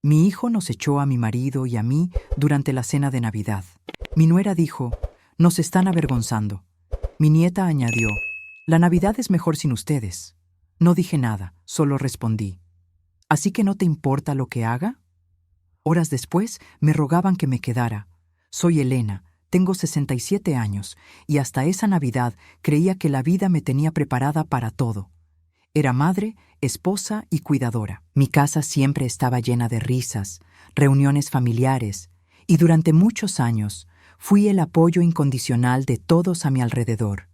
Mi hijo nos echó a mi marido y a mí durante la cena de Navidad. Mi nuera dijo, nos están avergonzando. Mi nieta añadió, la Navidad es mejor sin ustedes. No dije nada, solo respondí. ¿Así que no te importa lo que haga? Horas después me rogaban que me quedara. Soy Elena, tengo 67 años, y hasta esa Navidad creía que la vida me tenía preparada para todo. Era madre, esposa y cuidadora. Mi casa siempre estaba llena de risas, reuniones familiares, y durante muchos años fui el apoyo incondicional de todos a mi alrededor.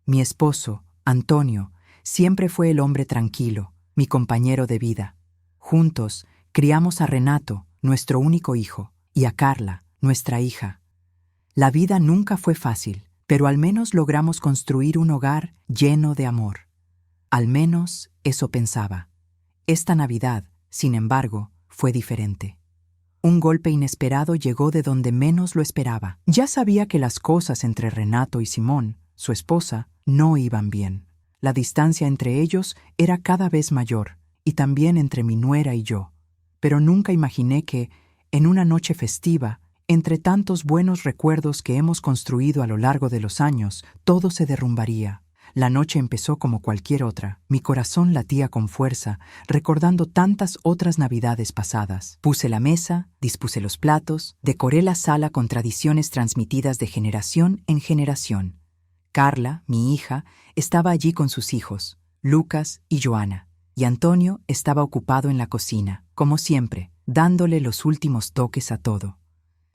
Mi esposo, Antonio, siempre fue el hombre tranquilo, mi compañero de vida. Juntos criamos a Renato, nuestro único hijo, y a Carla, nuestra hija. La vida nunca fue fácil, pero al menos logramos construir un hogar lleno de amor. Al menos eso pensaba. Esta Navidad, sin embargo, fue diferente. Un golpe inesperado llegó de donde menos lo esperaba. Ya sabía que las cosas entre Renato y Simón, su esposa, no iban bien. La distancia entre ellos era cada vez mayor, y también entre mi nuera y yo. Pero nunca imaginé que, en una noche festiva, entre tantos buenos recuerdos que hemos construido a lo largo de los años, todo se derrumbaría. La noche empezó como cualquier otra. Mi corazón latía con fuerza, recordando tantas otras Navidades pasadas. Puse la mesa, dispuse los platos, decoré la sala con tradiciones transmitidas de generación en generación. Carla, mi hija, estaba allí con sus hijos, Lucas y Joana, y Antonio estaba ocupado en la cocina, como siempre, dándole los últimos toques a todo.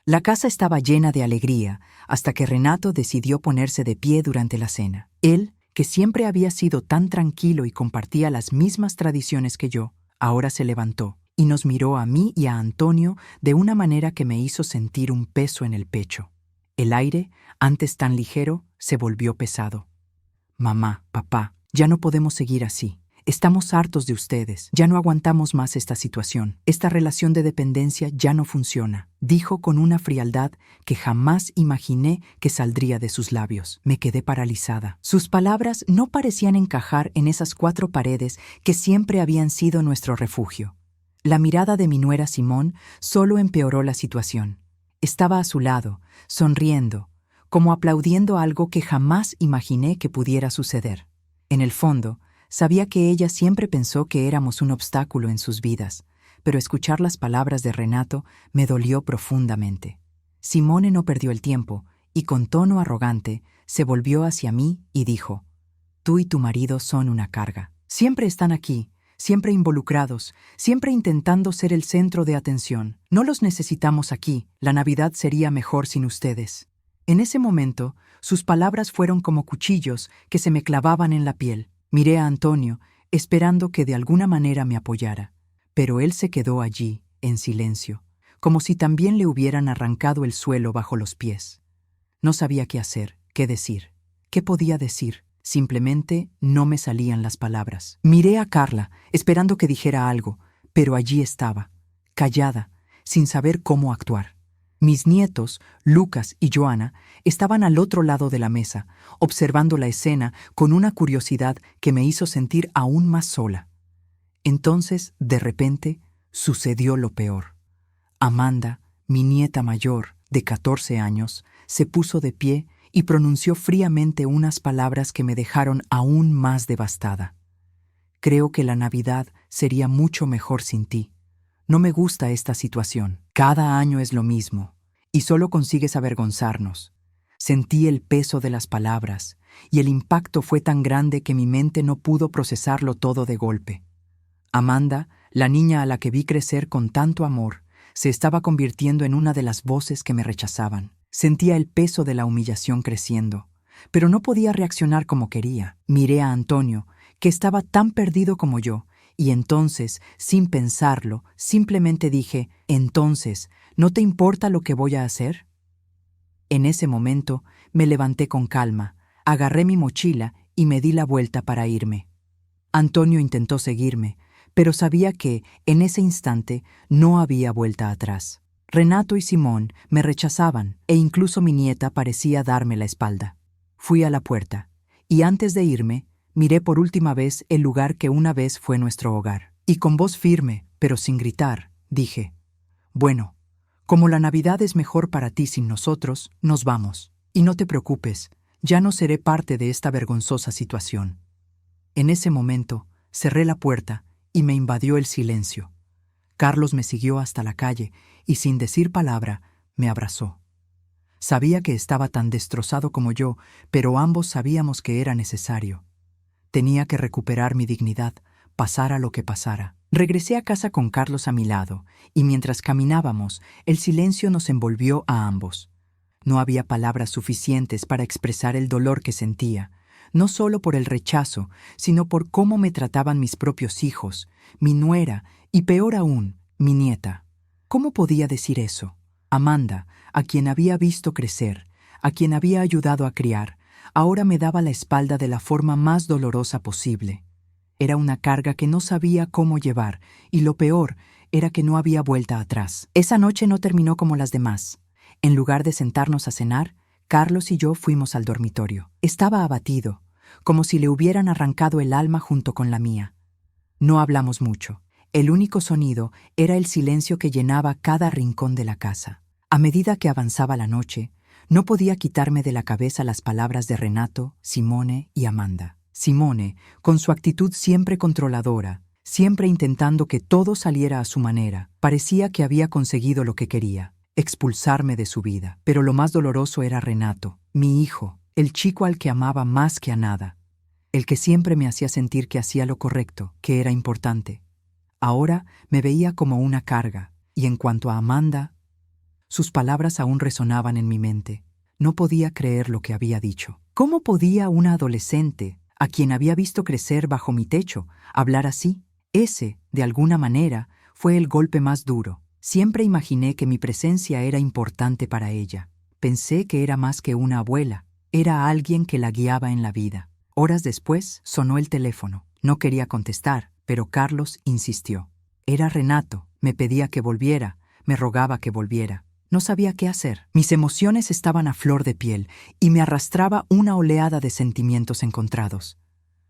La casa estaba llena de alegría, hasta que Renato decidió ponerse de pie durante la cena. Él, que siempre había sido tan tranquilo y compartía las mismas tradiciones que yo, ahora se levantó y nos miró a mí y a Antonio de una manera que me hizo sentir un peso en el pecho. El aire, antes tan ligero, se volvió pesado. Mamá, papá, ya no podemos seguir así. Estamos hartos de ustedes. Ya no aguantamos más esta situación. Esta relación de dependencia ya no funciona, dijo con una frialdad que jamás imaginé que saldría de sus labios. Me quedé paralizada. Sus palabras no parecían encajar en esas cuatro paredes que siempre habían sido nuestro refugio. La mirada de mi nuera Simón solo empeoró la situación. Estaba a su lado, sonriendo, como aplaudiendo algo que jamás imaginé que pudiera suceder. En el fondo, sabía que ella siempre pensó que éramos un obstáculo en sus vidas, pero escuchar las palabras de Renato me dolió profundamente. Simone no perdió el tiempo y con tono arrogante se volvió hacia mí y dijo, «Tú y tu marido son una carga. Siempre están aquí, siempre involucrados, siempre intentando ser el centro de atención. No los necesitamos aquí, la Navidad sería mejor sin ustedes». En ese momento, sus palabras fueron como cuchillos que se me clavaban en la piel. Miré a Antonio, esperando que de alguna manera me apoyara, pero él se quedó allí, en silencio, como si también le hubieran arrancado el suelo bajo los pies. No sabía qué hacer, qué decir. ¿Qué podía decir? Simplemente no me salían las palabras. Miré a Carla, esperando que dijera algo, pero allí estaba, callada, sin saber cómo actuar. Mis nietos, Lucas y Joana, estaban al otro lado de la mesa, observando la escena con una curiosidad que me hizo sentir aún más sola. Entonces, de repente, sucedió lo peor. Amanda, mi nieta mayor, de 14 años, se puso de pie y pronunció fríamente unas palabras que me dejaron aún más devastada. «Creo que la Navidad sería mucho mejor sin ti. No me gusta esta situación. Cada año es lo mismo, y solo consigues avergonzarnos». Sentí el peso de las palabras, y el impacto fue tan grande que mi mente no pudo procesarlo todo de golpe. Amanda, la niña a la que vi crecer con tanto amor, se estaba convirtiendo en una de las voces que me rechazaban. Sentía el peso de la humillación creciendo, pero no podía reaccionar como quería. Miré a Antonio, que estaba tan perdido como yo, y entonces, sin pensarlo, simplemente dije, «Entonces, ¿no te importa lo que voy a hacer?». En ese momento, me levanté con calma, agarré mi mochila y me di la vuelta para irme. Antonio intentó seguirme, pero sabía que, en ese instante, no había vuelta atrás. Renato y Simón me rechazaban, e incluso mi nieta parecía darme la espalda. Fui a la puerta, y antes de irme, miré por última vez el lugar que una vez fue nuestro hogar. Y con voz firme, pero sin gritar, dije. Bueno, como la Navidad es mejor para ti sin nosotros, nos vamos. Y no te preocupes, ya no seré parte de esta vergonzosa situación. En ese momento, cerré la puerta y me invadió el silencio. Carlos me siguió hasta la calle y sin decir palabra, me abrazó. Sabía que estaba tan destrozado como yo, pero ambos sabíamos que era necesario. Tenía que recuperar mi dignidad, pasara lo que pasara. Regresé a casa con Carlos a mi lado, y mientras caminábamos, el silencio nos envolvió a ambos. No había palabras suficientes para expresar el dolor que sentía, no solo por el rechazo, sino por cómo me trataban mis propios hijos, mi nuera y, peor aún, mi nieta. ¿Cómo podía decir eso? Amanda, a quien había visto crecer, a quien había ayudado a criar, ahora me daba la espalda de la forma más dolorosa posible. Era una carga que no sabía cómo llevar, y lo peor era que no había vuelta atrás. Esa noche no terminó como las demás. En lugar de sentarnos a cenar, Carlos y yo fuimos al dormitorio. Estaba abatido, como si le hubieran arrancado el alma junto con la mía. No hablamos mucho. El único sonido era el silencio que llenaba cada rincón de la casa. A medida que avanzaba la noche, no podía quitarme de la cabeza las palabras de Renato, Simone y Amanda. Simone, con su actitud siempre controladora, siempre intentando que todo saliera a su manera, parecía que había conseguido lo que quería, expulsarme de su vida. Pero lo más doloroso era Renato, mi hijo, el chico al que amaba más que a nada, el que siempre me hacía sentir que hacía lo correcto, que era importante. Ahora me veía como una carga, y en cuanto a Amanda, sus palabras aún resonaban en mi mente. No podía creer lo que había dicho. ¿Cómo podía una adolescente, a quien había visto crecer bajo mi techo, hablar así? Ese, de alguna manera, fue el golpe más duro. Siempre imaginé que mi presencia era importante para ella. Pensé que era más que una abuela, era alguien que la guiaba en la vida. Horas después sonó el teléfono. No quería contestar, pero Carlos insistió. Era Renato, me pedía que volviera, me rogaba que volviera. No sabía qué hacer. Mis emociones estaban a flor de piel y me arrastraba una oleada de sentimientos encontrados.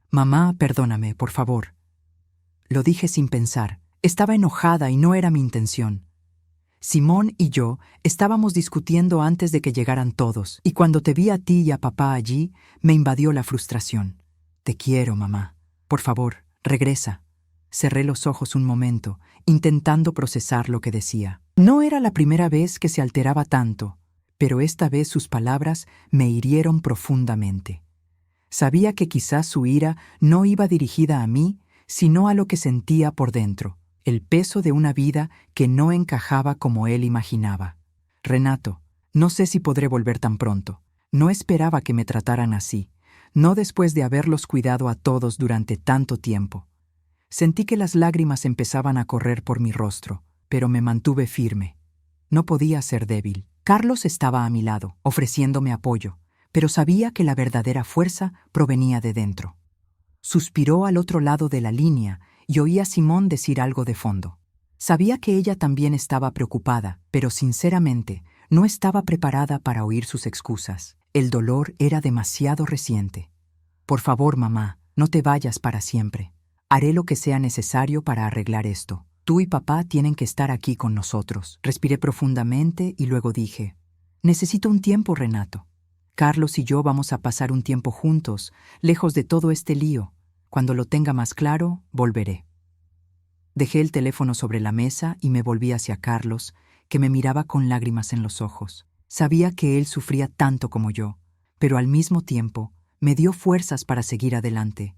Mamá, perdóname, por favor. Lo dije sin pensar. Estaba enojada y no era mi intención. Simón y yo estábamos discutiendo antes de que llegaran todos, y cuando te vi a ti y a papá allí, me invadió la frustración. Te quiero, mamá. Por favor, regresa. Cerré los ojos un momento, intentando procesar lo que decía. No era la primera vez que se alteraba tanto, pero esta vez sus palabras me hirieron profundamente. Sabía que quizás su ira no iba dirigida a mí, sino a lo que sentía por dentro, el peso de una vida que no encajaba como él imaginaba. Renato, no sé si podré volver tan pronto. No esperaba que me trataran así, no después de haberlos cuidado a todos durante tanto tiempo. Sentí que las lágrimas empezaban a correr por mi rostro, pero me mantuve firme. No podía ser débil. Carlos estaba a mi lado, ofreciéndome apoyo, pero sabía que la verdadera fuerza provenía de dentro. Suspiró al otro lado de la línea y oí a Simón decir algo de fondo. Sabía que ella también estaba preocupada, pero sinceramente no estaba preparada para oír sus excusas. El dolor era demasiado reciente. Por favor, mamá, no te vayas para siempre. Haré lo que sea necesario para arreglar esto. Tú y papá tienen que estar aquí con nosotros. Respiré profundamente y luego dije, necesito un tiempo, Renato. Carlos y yo vamos a pasar un tiempo juntos, lejos de todo este lío. Cuando lo tenga más claro, volveré. Dejé el teléfono sobre la mesa y me volví hacia Carlos, que me miraba con lágrimas en los ojos. Sabía que él sufría tanto como yo, pero al mismo tiempo me dio fuerzas para seguir adelante.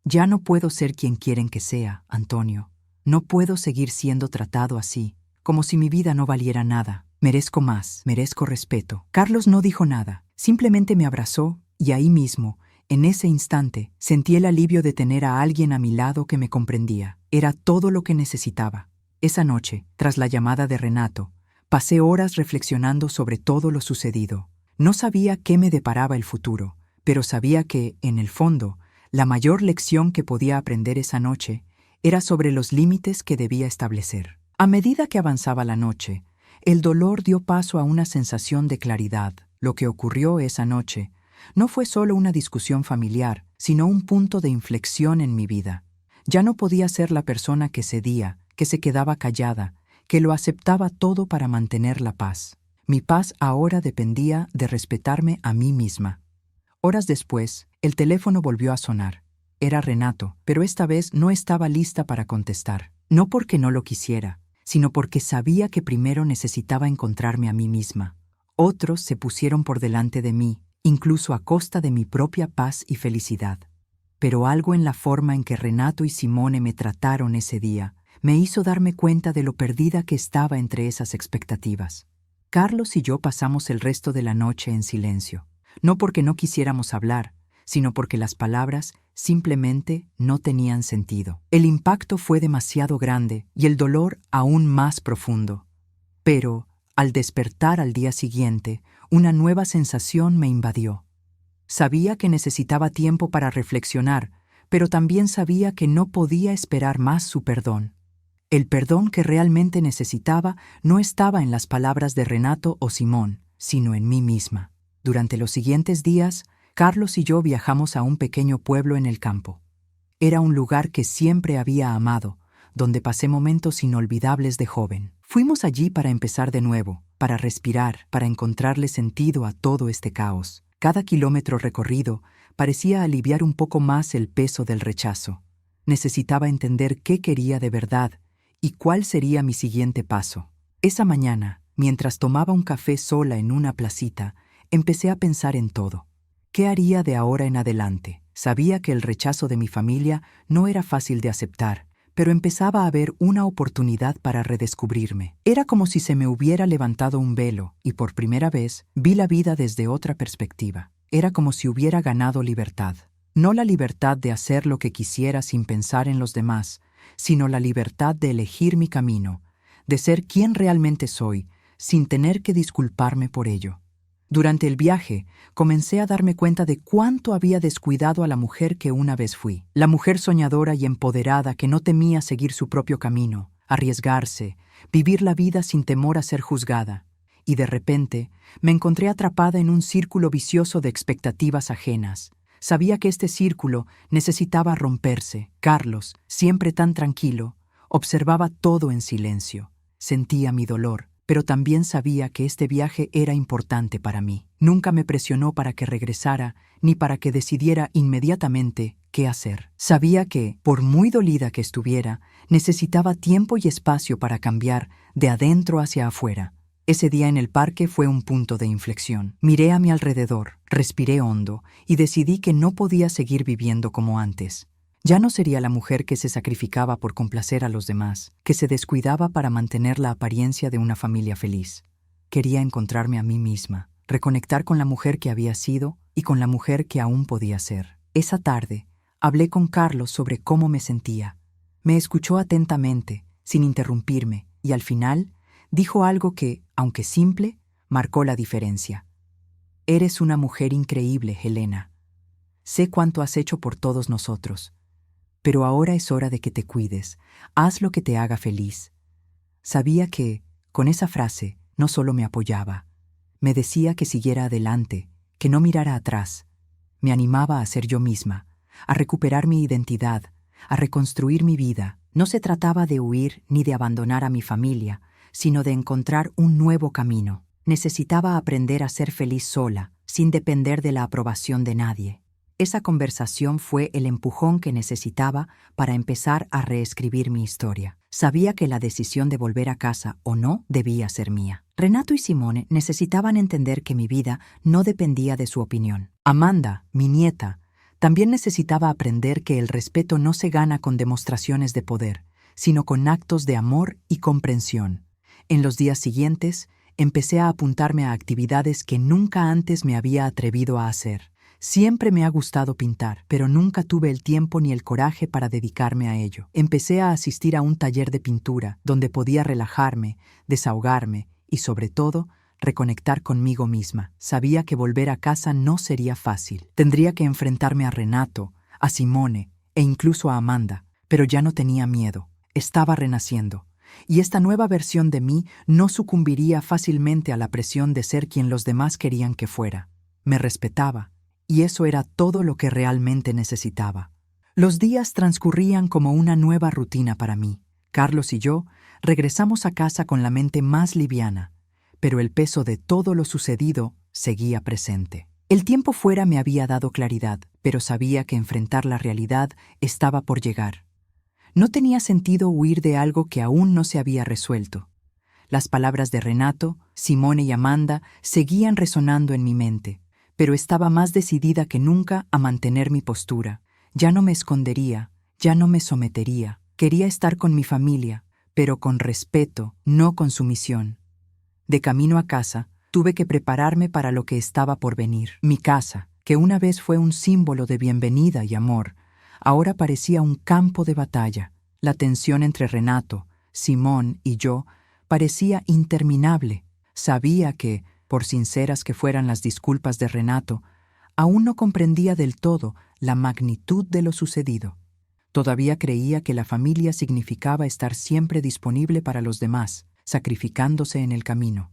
Ya no puedo ser quien quieren que sea, Antonio. No puedo seguir siendo tratado así, como si mi vida no valiera nada. Merezco más, merezco respeto. Carlos no dijo nada, simplemente me abrazó y ahí mismo, en ese instante, sentí el alivio de tener a alguien a mi lado que me comprendía. Era todo lo que necesitaba. Esa noche, tras la llamada de Renato, pasé horas reflexionando sobre todo lo sucedido. No sabía qué me deparaba el futuro, pero sabía que, en el fondo, la mayor lección que podía aprender esa noche era sobre los límites que debía establecer. A medida que avanzaba la noche, el dolor dio paso a una sensación de claridad. Lo que ocurrió esa noche no fue solo una discusión familiar, sino un punto de inflexión en mi vida. Ya no podía ser la persona que cedía, que se quedaba callada, que lo aceptaba todo para mantener la paz. Mi paz ahora dependía de respetarme a mí misma. Horas después, el teléfono volvió a sonar. Era Renato, pero esta vez no estaba lista para contestar. No porque no lo quisiera, sino porque sabía que primero necesitaba encontrarme a mí misma. Otros se pusieron por delante de mí, incluso a costa de mi propia paz y felicidad. Pero algo en la forma en que Renato y Simone me trataron ese día me hizo darme cuenta de lo perdida que estaba entre esas expectativas. Carlos y yo pasamos el resto de la noche en silencio, no porque no quisiéramos hablar, sino porque las palabras simplemente no tenían sentido. El impacto fue demasiado grande y el dolor aún más profundo. Pero, al despertar al día siguiente, una nueva sensación me invadió. Sabía que necesitaba tiempo para reflexionar, pero también sabía que no podía esperar más su perdón. El perdón que realmente necesitaba no estaba en las palabras de Renato o Simón, sino en mí misma. Durante los siguientes días, Carlos y yo viajamos a un pequeño pueblo en el campo. Era un lugar que siempre había amado, donde pasé momentos inolvidables de joven. Fuimos allí para empezar de nuevo, para respirar, para encontrarle sentido a todo este caos. Cada kilómetro recorrido parecía aliviar un poco más el peso del rechazo. Necesitaba entender qué quería de verdad y cuál sería mi siguiente paso. Esa mañana, mientras tomaba un café sola en una placita, empecé a pensar en todo. ¿Qué haría de ahora en adelante? Sabía que el rechazo de mi familia no era fácil de aceptar, pero empezaba a ver una oportunidad para redescubrirme. Era como si se me hubiera levantado un velo y por primera vez vi la vida desde otra perspectiva. Era como si hubiera ganado libertad. No la libertad de hacer lo que quisiera sin pensar en los demás, sino la libertad de elegir mi camino, de ser quien realmente soy, sin tener que disculparme por ello. Durante el viaje, comencé a darme cuenta de cuánto había descuidado a la mujer que una vez fui. La mujer soñadora y empoderada que no temía seguir su propio camino, arriesgarse, vivir la vida sin temor a ser juzgada. Y de repente, me encontré atrapada en un círculo vicioso de expectativas ajenas. Sabía que este círculo necesitaba romperse. Carlos, siempre tan tranquilo, observaba todo en silencio. Sentía mi dolor, pero también sabía que este viaje era importante para mí. Nunca me presionó para que regresara, ni para que decidiera inmediatamente qué hacer. Sabía que, por muy dolida que estuviera, necesitaba tiempo y espacio para cambiar de adentro hacia afuera. Ese día en el parque fue un punto de inflexión. Miré a mi alrededor, respiré hondo y decidí que no podía seguir viviendo como antes. Ya no sería la mujer que se sacrificaba por complacer a los demás, que se descuidaba para mantener la apariencia de una familia feliz. Quería encontrarme a mí misma, reconectar con la mujer que había sido y con la mujer que aún podía ser. Esa tarde, hablé con Carlos sobre cómo me sentía. Me escuchó atentamente, sin interrumpirme, y al final dijo algo que, aunque simple, marcó la diferencia. Eres una mujer increíble, Helena. Sé cuánto has hecho por todos nosotros. Pero ahora es hora de que te cuides. Haz lo que te haga feliz. Sabía que, con esa frase, no solo me apoyaba. Me decía que siguiera adelante, que no mirara atrás. Me animaba a ser yo misma, a recuperar mi identidad, a reconstruir mi vida. No se trataba de huir ni de abandonar a mi familia, sino de encontrar un nuevo camino. Necesitaba aprender a ser feliz sola, sin depender de la aprobación de nadie. Esa conversación fue el empujón que necesitaba para empezar a reescribir mi historia. Sabía que la decisión de volver a casa o no debía ser mía. Renato y Simone necesitaban entender que mi vida no dependía de su opinión. Amanda, mi nieta, también necesitaba aprender que el respeto no se gana con demostraciones de poder, sino con actos de amor y comprensión. En los días siguientes, empecé a apuntarme a actividades que nunca antes me había atrevido a hacer. Siempre me ha gustado pintar, pero nunca tuve el tiempo ni el coraje para dedicarme a ello. Empecé a asistir a un taller de pintura, donde podía relajarme, desahogarme y, sobre todo, reconectar conmigo misma. Sabía que volver a casa no sería fácil. Tendría que enfrentarme a Renato, a Simone e incluso a Amanda, pero ya no tenía miedo. Estaba renaciendo. Y esta nueva versión de mí no sucumbiría fácilmente a la presión de ser quien los demás querían que fuera. Me respetaba. Y eso era todo lo que realmente necesitaba. Los días transcurrían como una nueva rutina para mí. Carlos y yo Regresamos a casa con la mente más liviana, pero el peso de todo lo sucedido seguía presente. El tiempo fuera me había dado claridad, pero sabía que enfrentar la realidad estaba por llegar. No tenía sentido huir de algo que aún no se había resuelto. Las palabras de Renato, Simone y Amanda seguían resonando en mi mente, pero estaba más decidida que nunca a mantener mi postura. Ya no me escondería, ya no me sometería. Quería estar con mi familia, pero con respeto, no con sumisión. De camino a casa, tuve que prepararme para lo que estaba por venir. Mi casa, que una vez fue un símbolo de bienvenida y amor, ahora parecía un campo de batalla. La tensión entre Renato, Simón y yo parecía interminable. Sabía que, por sinceras que fueran las disculpas de Renato, aún no comprendía del todo la magnitud de lo sucedido. Todavía creía que la familia significaba estar siempre disponible para los demás, sacrificándose en el camino.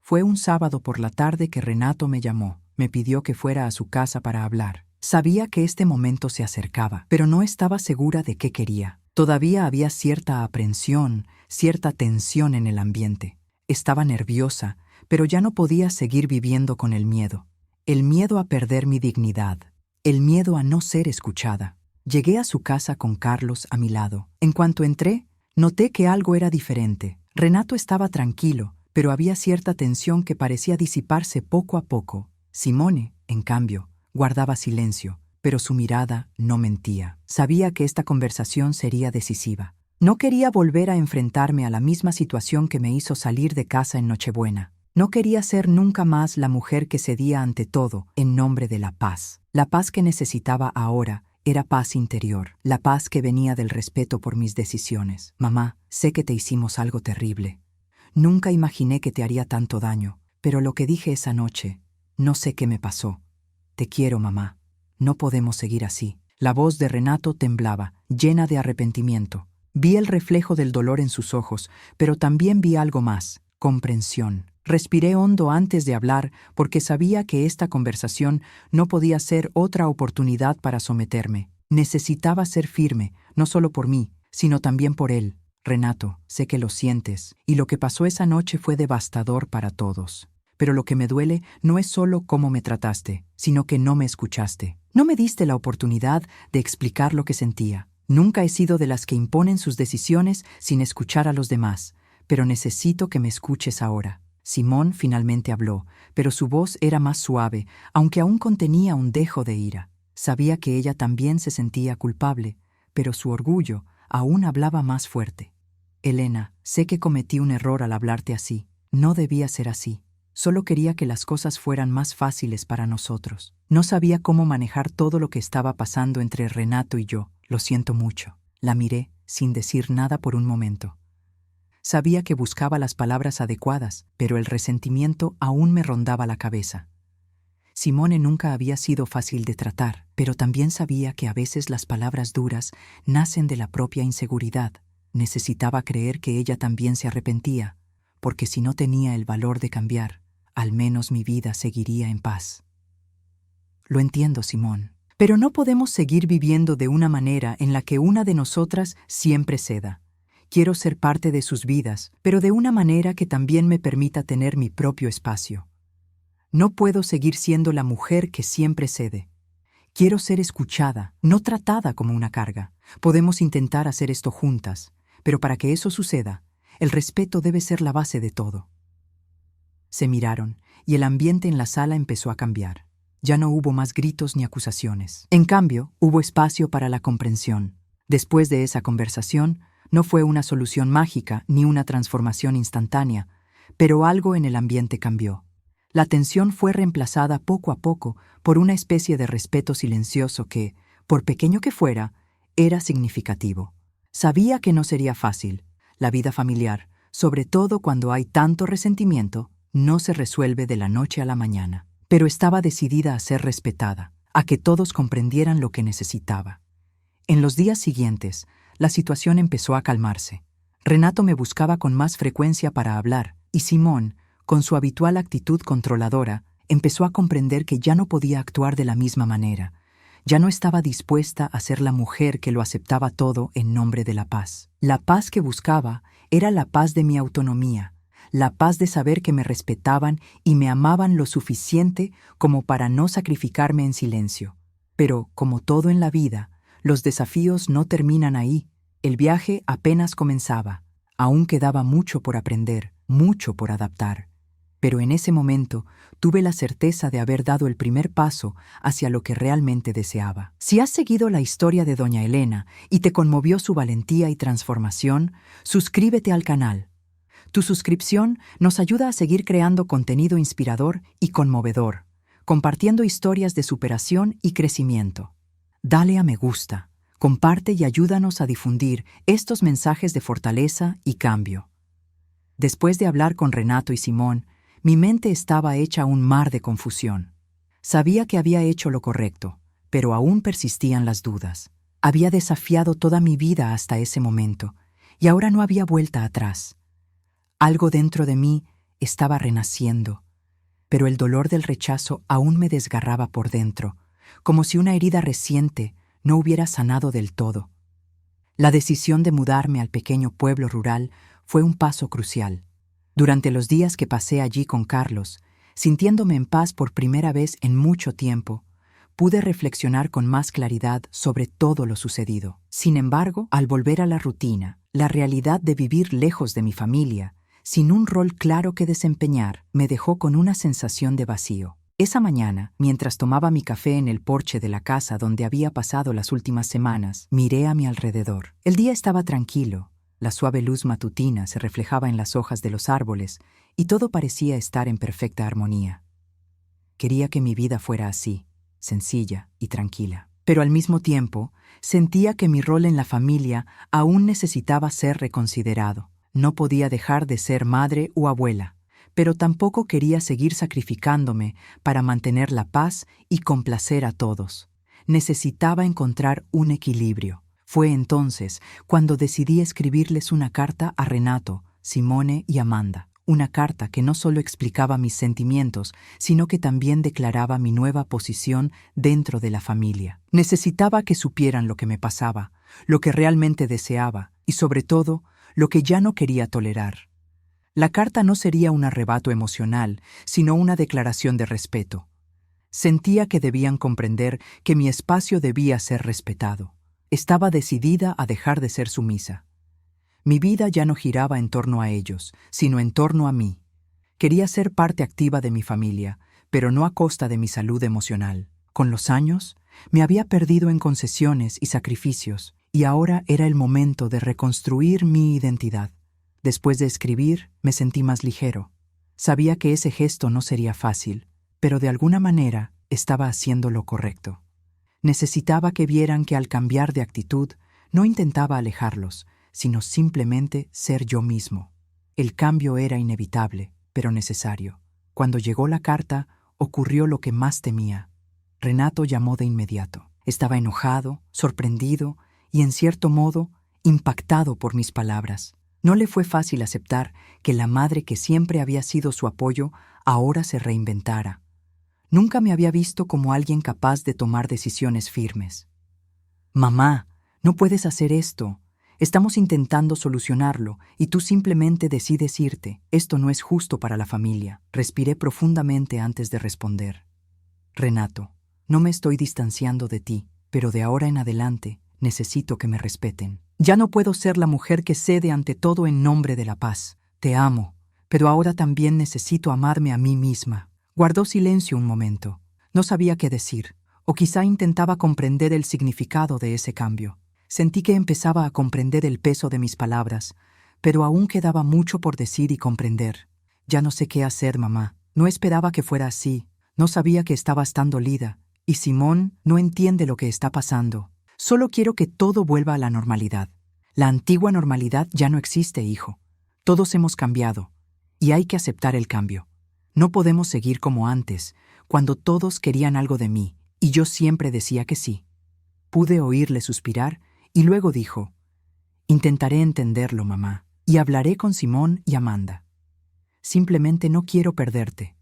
Fue un sábado por la tarde que Renato me llamó. Me pidió que fuera a su casa para hablar. Sabía que este momento se acercaba, pero no estaba segura de qué quería. Todavía había cierta aprensión, cierta tensión en el ambiente. Estaba nerviosa, pero ya no podía seguir viviendo con el miedo. El miedo a perder mi dignidad, el miedo a no ser escuchada. Llegué a su casa con Carlos a mi lado. En cuanto entré, noté que algo era diferente. Renato estaba tranquilo, pero había cierta tensión que parecía disiparse poco a poco. Simone, en cambio, guardaba silencio, pero su mirada no mentía. Sabía que esta conversación sería decisiva. No quería volver a enfrentarme a la misma situación que me hizo salir de casa en Nochebuena. No quería ser nunca más la mujer que cedía ante todo en nombre de la paz. La paz que necesitaba ahora era paz interior, la paz que venía del respeto por mis decisiones. Mamá, sé que te hicimos algo terrible. Nunca imaginé que te haría tanto daño, pero lo que dije esa noche, no sé qué me pasó. Te quiero, mamá. No podemos seguir así. La voz de Renato temblaba, llena de arrepentimiento. Vi el reflejo del dolor en sus ojos, pero también vi algo más, comprensión. Respiré hondo antes de hablar porque sabía que esta conversación no podía ser otra oportunidad para someterme. Necesitaba ser firme, no solo por mí, sino también por él. Renato, sé que lo sientes, y lo que pasó esa noche fue devastador para todos. Pero lo que me duele no es solo cómo me trataste, sino que no me escuchaste. No me diste la oportunidad de explicar lo que sentía. Nunca he sido de las que imponen sus decisiones sin escuchar a los demás, pero necesito que me escuches ahora. Simón finalmente habló, pero su voz era más suave, aunque aún contenía un dejo de ira. Sabía que ella también se sentía culpable, pero su orgullo aún hablaba más fuerte. Elena, sé que cometí un error al hablarte así. No debía ser así. Solo quería que las cosas fueran más fáciles para nosotros. No sabía cómo manejar todo lo que estaba pasando entre Renato y yo. Lo siento mucho. La miré, sin decir nada por un momento. Sabía que buscaba las palabras adecuadas, pero el resentimiento aún me rondaba la cabeza. Simone nunca había sido fácil de tratar, pero también sabía que a veces las palabras duras nacen de la propia inseguridad. Necesitaba creer que ella también se arrepentía, porque si no tenía el valor de cambiar, al menos mi vida seguiría en paz. Lo entiendo, Simón, pero no podemos seguir viviendo de una manera en la que una de nosotras siempre ceda. Quiero ser parte de sus vidas, pero de una manera que también me permita tener mi propio espacio. No puedo seguir siendo la mujer que siempre cede. Quiero ser escuchada, no tratada como una carga. Podemos intentar hacer esto juntas, pero para que eso suceda, el respeto debe ser la base de todo. Se miraron, y el ambiente en la sala empezó a cambiar. Ya no hubo más gritos ni acusaciones. En cambio, hubo espacio para la comprensión. Después de esa conversación, no fue una solución mágica ni una transformación instantánea, pero algo en el ambiente cambió. La tensión fue reemplazada poco a poco por una especie de respeto silencioso que, por pequeño que fuera, era significativo. Sabía que no sería fácil. La vida familiar, sobre todo cuando hay tanto resentimiento, no se resuelve de la noche a la mañana. Pero estaba decidida a ser respetada, a que todos comprendieran lo que necesitaba. En los días siguientes, la situación empezó a calmarse. Renato me buscaba con más frecuencia para hablar, y Simón, con su habitual actitud controladora, empezó a comprender que ya no podía actuar de la misma manera. Ya no estaba dispuesta a ser la mujer que lo aceptaba todo en nombre de la paz. La paz que buscaba Era la paz de mi autonomía, la paz de saber que me respetaban y me amaban lo suficiente como para no sacrificarme en silencio. Pero, como todo en la vida, los desafíos no terminan ahí. El viaje apenas comenzaba. Aún quedaba mucho por aprender, mucho por adaptar. Pero en ese momento tuve la certeza de haber dado el primer paso hacia lo que realmente deseaba. Si has seguido la historia de doña Elena y te conmovió su valentía y transformación, suscríbete al canal. Tu suscripción nos ayuda a seguir creando contenido inspirador y conmovedor, compartiendo historias de superación y crecimiento. Dale a me gusta, comparte y ayúdanos a difundir estos mensajes de fortaleza y cambio. Después de hablar con Renato y Simón, mi mente estaba hecha un mar de confusión. Sabía que había hecho lo correcto, pero aún persistían las dudas. Había desafiado toda mi vida hasta ese momento, y ahora no había vuelta atrás. Algo dentro de mí estaba renaciendo, pero el dolor del rechazo aún me desgarraba por dentro, como si una herida reciente no hubiera sanado del todo. La decisión de mudarme al pequeño pueblo rural fue un paso crucial. Durante los días que pasé allí con Carlos, sintiéndome en paz por primera vez en mucho tiempo, pude reflexionar con más claridad sobre todo lo sucedido. Sin embargo, al volver a la rutina, la realidad de vivir lejos de mi familia, sin un rol claro que desempeñar, me dejó con una sensación de vacío. Esa mañana, mientras tomaba mi café en el porche de la casa donde había pasado las últimas semanas, miré a mi alrededor. El día estaba tranquilo. La suave luz matutina se reflejaba en las hojas de los árboles y todo parecía estar en perfecta armonía. Quería que mi vida fuera así, sencilla y tranquila. Pero al mismo tiempo, sentía que mi rol en la familia aún necesitaba ser reconsiderado. No podía dejar de ser madre o abuela, pero tampoco quería seguir sacrificándome para mantener la paz y complacer a todos. Necesitaba encontrar un equilibrio. Fue entonces cuando decidí escribirles una carta a Renato, Simone y Amanda. Una carta que no solo explicaba mis sentimientos, sino que también declaraba mi nueva posición dentro de la familia. Necesitaba que supieran lo que me pasaba, lo que realmente deseaba y, sobre todo, lo que ya no quería tolerar. La carta no sería un arrebato emocional, sino una declaración de respeto. Sentía que debían comprender que mi espacio debía ser respetado. Estaba decidida a dejar de ser sumisa. Mi vida ya no giraba en torno a ellos, sino en torno a mí. Quería ser parte activa de mi familia, pero no a costa de mi salud emocional. Con los años, me había perdido en concesiones y sacrificios, y ahora era el momento de reconstruir mi identidad. Después de escribir, me sentí más ligero. Sabía que ese gesto no sería fácil, pero de alguna manera estaba haciendo lo correcto. Necesitaba que vieran que al cambiar de actitud, no intentaba alejarlos, sino simplemente ser yo mismo. El cambio era inevitable, pero necesario. Cuando llegó la carta, ocurrió lo que más temía. Renato llamó de inmediato. Estaba enojado, sorprendido y, en cierto modo, impactado por mis palabras. No le fue fácil aceptar que la madre que siempre había sido su apoyo ahora se reinventara. Nunca me había visto como alguien capaz de tomar decisiones firmes. «Mamá, no puedes hacer esto. Estamos intentando solucionarlo y tú simplemente decides irte. Esto no es justo para la familia». Respiré profundamente antes de responder. «Renato, no me estoy distanciando de ti, pero de ahora en adelante necesito que me respeten. Ya no puedo ser la mujer que cede ante todo en nombre de la paz. Te amo, pero ahora también necesito amarme a mí misma». Guardó silencio un momento. No sabía qué decir, o quizá intentaba comprender el significado de ese cambio. Sentí que empezaba a comprender el peso de mis palabras, pero aún quedaba mucho por decir y comprender. «Ya no sé qué hacer, mamá. No esperaba que fuera así. No sabía que estabas tan dolida. Y Simón no entiende lo que está pasando. Solo quiero que todo vuelva a la normalidad. La antigua normalidad ya no existe, hijo. Todos hemos cambiado, y hay que aceptar el cambio. No podemos seguir como antes, cuando todos querían algo de mí, y yo siempre decía que sí». Pude oírle suspirar, y luego dijo: «Intentaré entenderlo, mamá, y hablaré con Simón y Amanda. Simplemente no quiero perderte».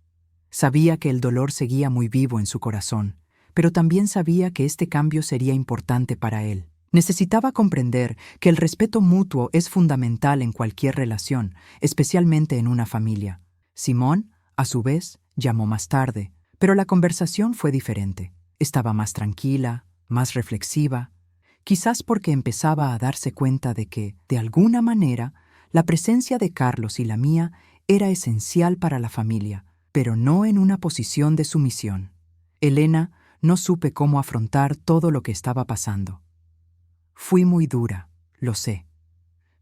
Sabía que el dolor seguía muy vivo en su corazón, pero también sabía que este cambio sería importante para él. Necesitaba comprender que el respeto mutuo es fundamental en cualquier relación, especialmente en una familia. Simón, a su vez, llamó más tarde, pero la conversación fue diferente. Estaba más tranquila, más reflexiva, quizás porque empezaba a darse cuenta de que, de alguna manera, la presencia de Carlos y la mía era esencial para la familia, pero no en una posición de sumisión. Elena, no supe cómo afrontar todo lo que estaba pasando. Fui muy dura, lo sé.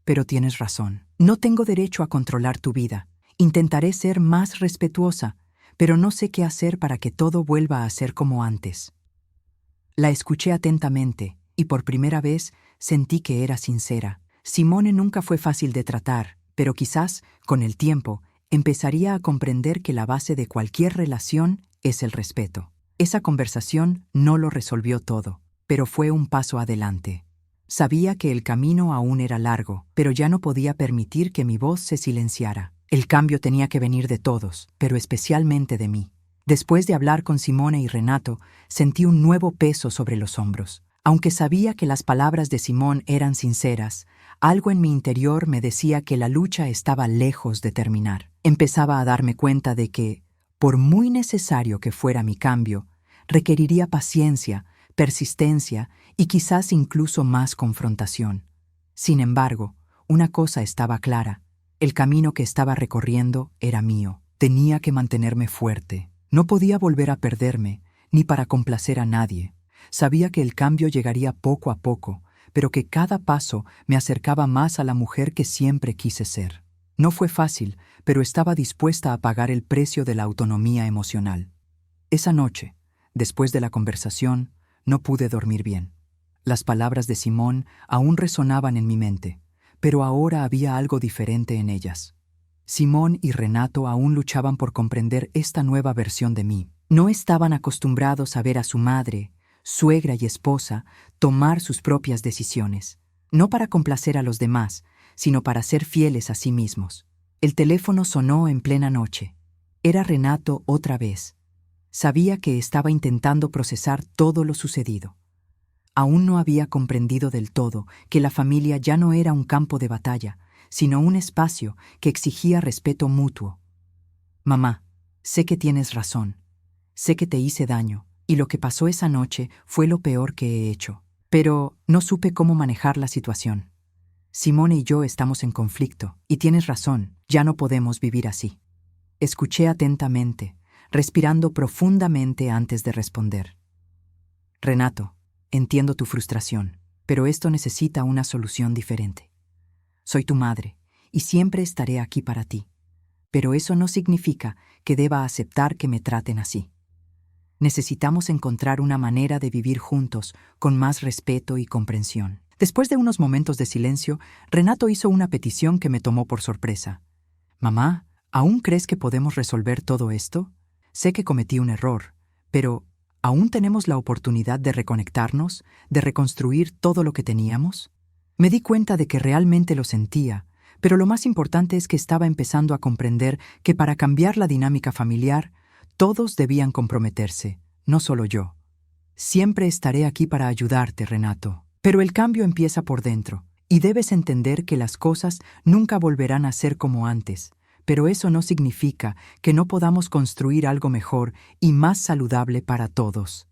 Pero tienes razón. No tengo derecho a controlar tu vida. Intentaré ser más respetuosa, pero no sé qué hacer para que todo vuelva a ser como antes. La escuché atentamente y por primera vez sentí que era sincera. Simone nunca fue fácil de tratar, pero quizás, con el tiempo, empezaría a comprender que la base de cualquier relación es el respeto. Esa conversación no lo resolvió todo, pero fue un paso adelante. Sabía que el camino aún era largo, pero ya no podía permitir que mi voz se silenciara. El cambio tenía que venir de todos, pero especialmente de mí. Después de hablar con Simone y Renato, sentí un nuevo peso sobre los hombros. Aunque sabía que las palabras de Simón eran sinceras, algo en mi interior me decía que la lucha estaba lejos de terminar. Empezaba a darme cuenta de que, por muy necesario que fuera mi cambio, requeriría paciencia, persistencia y quizás incluso más confrontación. Sin embargo, una cosa estaba clara: el camino que estaba recorriendo era mío. Tenía que mantenerme fuerte. No podía volver a perderme, ni para complacer a nadie. Sabía que el cambio llegaría poco a poco, pero que cada paso me acercaba más a la mujer que siempre quise ser. No fue fácil, pero estaba dispuesta a pagar el precio de la autonomía emocional. Esa noche, después de la conversación, no pude dormir bien. Las palabras de Simón aún resonaban en mi mente, pero ahora había algo diferente en ellas. Simón y Renato aún luchaban por comprender esta nueva versión de mí. No estaban acostumbrados a ver a su madre, suegra y esposa tomar sus propias decisiones, no para complacer a los demás, sino para ser fieles a sí mismos. El teléfono sonó en plena noche. Era Renato otra vez. Sabía que estaba intentando procesar todo lo sucedido. Aún no había comprendido del todo que la familia ya no era un campo de batalla, sino un espacio que exigía respeto mutuo. Mamá, sé que tienes razón. Sé que te hice daño, y lo que pasó esa noche fue lo peor que he hecho. Pero no supe cómo manejar la situación. Simone y yo estamos en conflicto, y tienes razón, ya no podemos vivir así. Escuché atentamente, respirando profundamente antes de responder. Renato, entiendo tu frustración, pero esto necesita una solución diferente. Soy tu madre, y siempre estaré aquí para ti. Pero eso no significa que deba aceptar que me traten así. Necesitamos encontrar una manera de vivir juntos con más respeto y comprensión. Después de unos momentos de silencio, Renato hizo una petición que me tomó por sorpresa. Mamá, ¿aún crees que podemos resolver todo esto? Sé que cometí un error, pero ¿aún tenemos la oportunidad de reconectarnos, de reconstruir todo lo que teníamos? Me di cuenta de que realmente lo sentía, pero lo más importante es que estaba empezando a comprender que para cambiar la dinámica familiar, todos debían comprometerse, no solo yo. Siempre estaré aquí para ayudarte, Renato. Pero el cambio empieza por dentro, y debes entender que las cosas nunca volverán a ser como antes, pero eso no significa que no podamos construir algo mejor y más saludable para todos.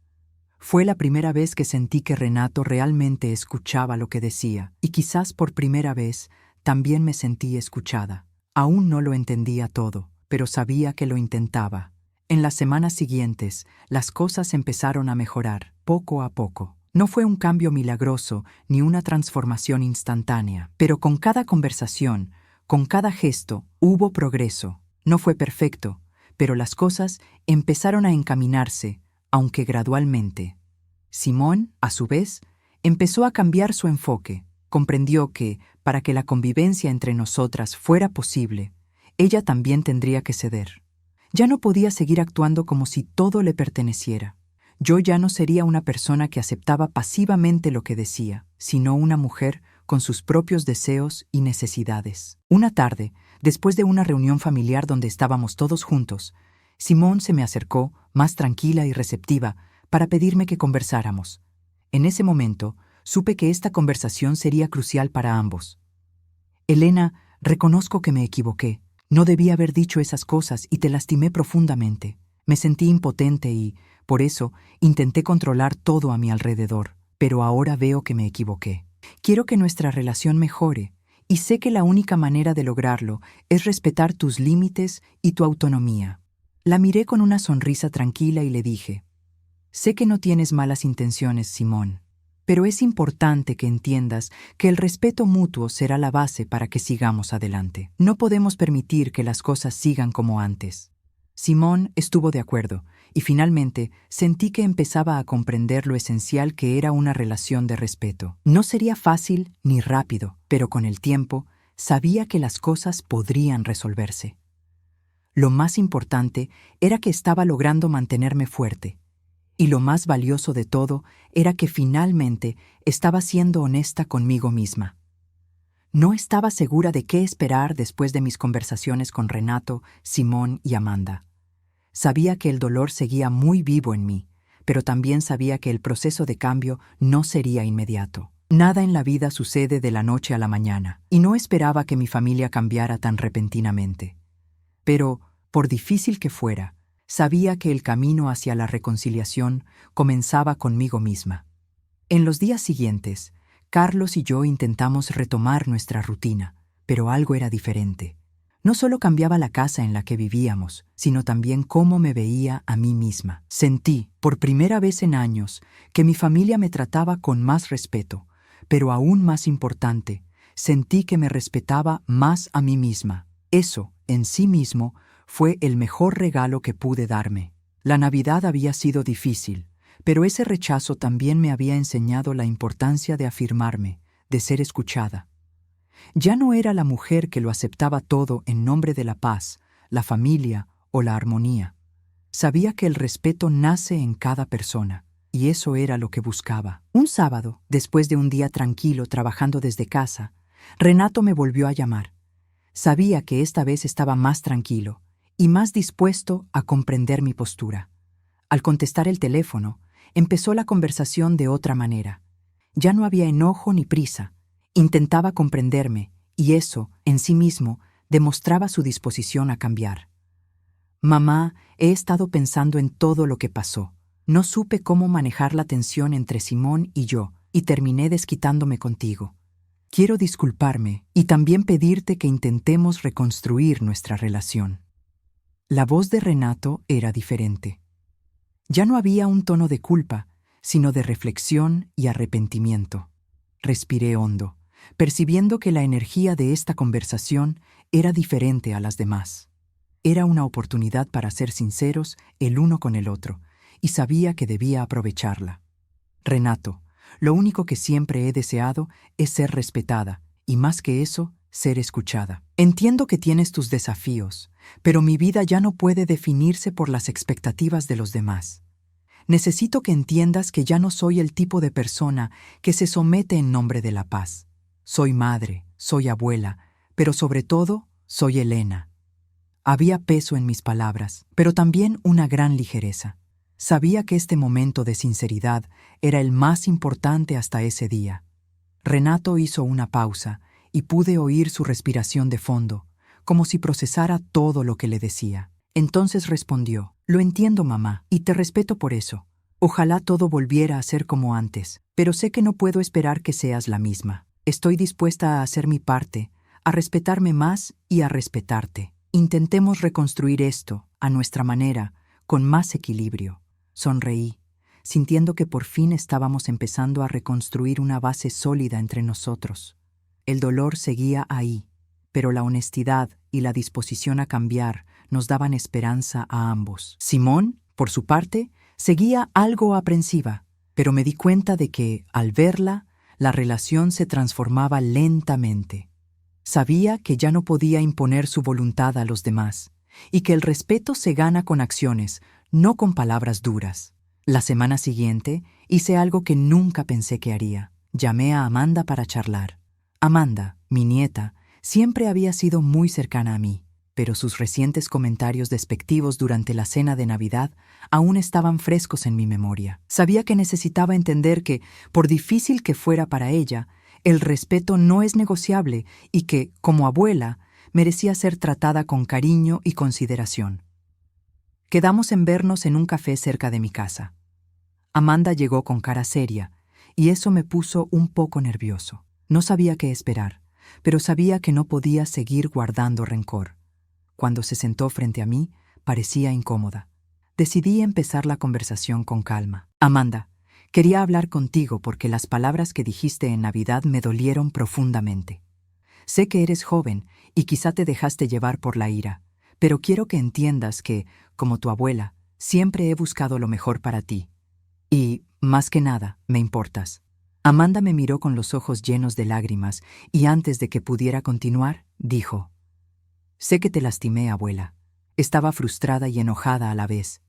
Fue la primera vez que sentí que Renato realmente escuchaba lo que decía, y quizás por primera vez también me sentí escuchada. Aún no lo entendía todo, pero sabía que lo intentaba. En las semanas siguientes, las cosas empezaron a mejorar, poco a poco. No fue un cambio milagroso ni una transformación instantánea, pero con cada conversación, con cada gesto, hubo progreso. No fue perfecto, pero las cosas empezaron a encaminarse, aunque gradualmente. Simón, a su vez, empezó a cambiar su enfoque. Comprendió que, para que la convivencia entre nosotras fuera posible, ella también tendría que ceder. Ya no podía seguir actuando como si todo le perteneciera. Yo ya no sería una persona que aceptaba pasivamente lo que decía, sino una mujer con sus propios deseos y necesidades. Una tarde, después de una reunión familiar donde estábamos todos juntos, Simón se me acercó, más tranquila y receptiva, para pedirme que conversáramos. En ese momento, Supe que esta conversación sería crucial para ambos. Elena, reconozco que me equivoqué. No debía haber dicho esas cosas y te lastimé profundamente. Me sentí impotente y, por eso, intenté controlar todo a mi alrededor. Pero ahora veo que me equivoqué. Quiero que nuestra relación mejore, y sé que la única manera de lograrlo es respetar tus límites y tu autonomía. La miré con una sonrisa tranquila y le dije: sé que no tienes malas intenciones, Simón, pero es importante que entiendas que el respeto mutuo será la base para que sigamos adelante. No podemos permitir que las cosas sigan como antes. Simón estuvo de acuerdo, y finalmente sentí que empezaba a comprender lo esencial que era una relación de respeto. No sería fácil ni rápido, pero con el tiempo sabía que las cosas podrían resolverse. Lo más importante era que estaba logrando mantenerme fuerte. Y lo más valioso de todo era que finalmente estaba siendo honesta conmigo misma. No estaba segura de qué esperar después de mis conversaciones con Renato, Simón y Amanda. Sabía que el dolor seguía muy vivo en mí, pero también sabía que el proceso de cambio no sería inmediato. Nada en la vida sucede de la noche a la mañana, y no esperaba que mi familia cambiara tan repentinamente. Pero, por difícil que fuera, sabía que el camino hacia la reconciliación comenzaba conmigo misma. En los días siguientes, Carlos y yo intentamos retomar nuestra rutina, pero algo era diferente. No solo cambiaba la casa en la que vivíamos, sino también cómo me veía a mí misma. Sentí, por primera vez en años, que mi familia me trataba con más respeto, pero aún más importante, sentí que me respetaba más a mí misma. Eso, en sí mismo, fue el mejor regalo que pude darme. La Navidad había sido difícil, pero ese rechazo también me había enseñado la importancia de afirmarme, de ser escuchada. Ya no era la mujer que lo aceptaba todo en nombre de la paz, la familia o la armonía. Sabía que el respeto nace en cada persona, y eso era lo que buscaba. Un sábado, después de un día tranquilo trabajando desde casa, Renato me volvió a llamar. Sabía que esta vez estaba más tranquilo y más dispuesto a comprender mi postura. Al contestar el teléfono, empezó la conversación de otra manera. Ya no había enojo ni prisa. Intentaba comprenderme, y eso, en sí mismo, demostraba su disposición a cambiar. Mamá, he estado pensando en todo lo que pasó. No supe cómo manejar la tensión entre Simón y yo, y terminé desquitándome contigo. Quiero disculparme y también pedirte que intentemos reconstruir nuestra relación. La voz de Renato era diferente. Ya no había un tono de culpa, sino de reflexión y arrepentimiento. Respiré hondo, percibiendo que la energía de esta conversación era diferente a las demás. Era una oportunidad para ser sinceros el uno con el otro, y sabía que debía aprovecharla. Renato, lo único que siempre he deseado es ser respetada, y más que eso, ser escuchada. Entiendo que tienes tus desafíos, pero mi vida ya no puede definirse por las expectativas de los demás. Necesito que entiendas que ya no soy el tipo de persona que se somete en nombre de la paz. Soy madre, soy abuela, pero sobre todo, soy Elena. Había peso en mis palabras, pero también una gran ligereza. Sabía que este momento de sinceridad era el más importante hasta ese día. Renato hizo una pausa y pude oír su respiración de fondo, como si procesara todo lo que le decía. Entonces respondió: lo entiendo, mamá, y te respeto por eso. Ojalá todo volviera a ser como antes, pero sé que no puedo esperar que seas la misma. Estoy dispuesta a hacer mi parte, a respetarme más y a respetarte. Intentemos reconstruir esto, a nuestra manera, con más equilibrio. Sonreí, sintiendo que por fin estábamos empezando a reconstruir una base sólida entre nosotros. El dolor seguía ahí, pero la honestidad y la disposición a cambiar nos daban esperanza a ambos. Simón, por su parte, seguía algo aprensiva, pero me di cuenta de que, al verla, la relación se transformaba lentamente. Sabía que ya no podía imponer su voluntad a los demás, y que el respeto se gana con acciones, no con palabras duras. La semana siguiente hice algo que nunca pensé que haría. Llamé a Amanda para charlar. Amanda, mi nieta, siempre había sido muy cercana a mí, pero sus recientes comentarios despectivos durante la cena de Navidad aún estaban frescos en mi memoria. Sabía que necesitaba entender que, por difícil que fuera para ella, el respeto no es negociable y que, como abuela, merecía ser tratada con cariño y consideración. Quedamos en vernos en un café cerca de mi casa. Amanda llegó con cara seria, y eso me puso un poco nervioso. No sabía qué esperar, pero sabía que no podía seguir guardando rencor. Cuando se sentó frente a mí, parecía incómoda. Decidí empezar la conversación con calma. Amanda, quería hablar contigo porque las palabras que dijiste en Navidad me dolieron profundamente. Sé que eres joven y quizá te dejaste llevar por la ira, pero quiero que entiendas que, como tu abuela, siempre he buscado lo mejor para ti. Y, más que nada, me importas. Amanda me miró con los ojos llenos de lágrimas y antes de que pudiera continuar, dijo: Sé que te lastimé, abuela. Estaba frustrada y enojada a la vez.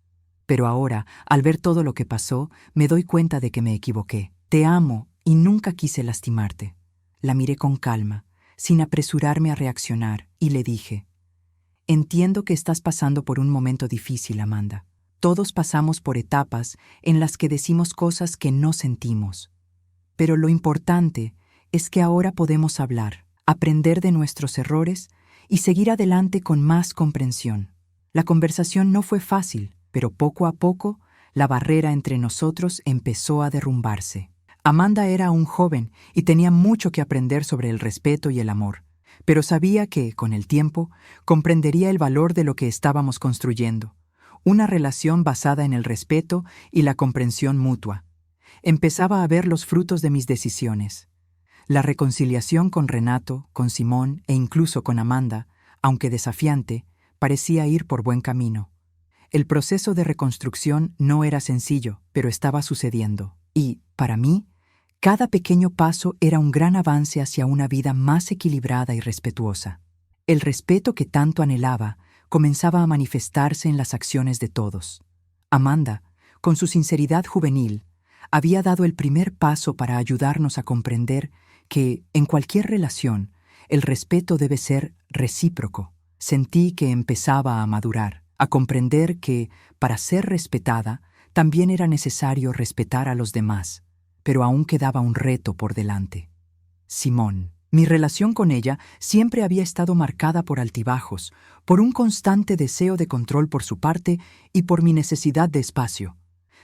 Pero ahora, al ver todo lo que pasó, me doy cuenta de que me equivoqué. Te amo y nunca quise lastimarte. La miré con calma, sin apresurarme a reaccionar, y le dije: Entiendo que estás pasando por un momento difícil, Amanda. Todos pasamos por etapas en las que decimos cosas que no sentimos. Pero lo importante es que ahora podemos hablar, aprender de nuestros errores y seguir adelante con más comprensión. La conversación no fue fácil, pero poco a poco la barrera entre nosotros empezó a derrumbarse. Amanda era aún joven y tenía mucho que aprender sobre el respeto y el amor, pero sabía que, con el tiempo, comprendería el valor de lo que estábamos construyendo, una relación basada en el respeto y la comprensión mutua. Empezaba a ver los frutos de mis decisiones. La reconciliación con Renato, con Simón e incluso con Amanda, aunque desafiante, parecía ir por buen camino. El proceso de reconstrucción no era sencillo, pero estaba sucediendo. Y, para mí, cada pequeño paso era un gran avance hacia una vida más equilibrada y respetuosa. El respeto que tanto anhelaba comenzaba a manifestarse en las acciones de todos. Amanda, con su sinceridad juvenil, había dado el primer paso para ayudarnos a comprender que, en cualquier relación, el respeto debe ser recíproco. Sentí que empezaba a madurar, a comprender que, para ser respetada, también era necesario respetar a los demás, pero aún quedaba un reto por delante. Simón. Mi relación con ella siempre había estado marcada por altibajos, por un constante deseo de control por su parte y por mi necesidad de espacio.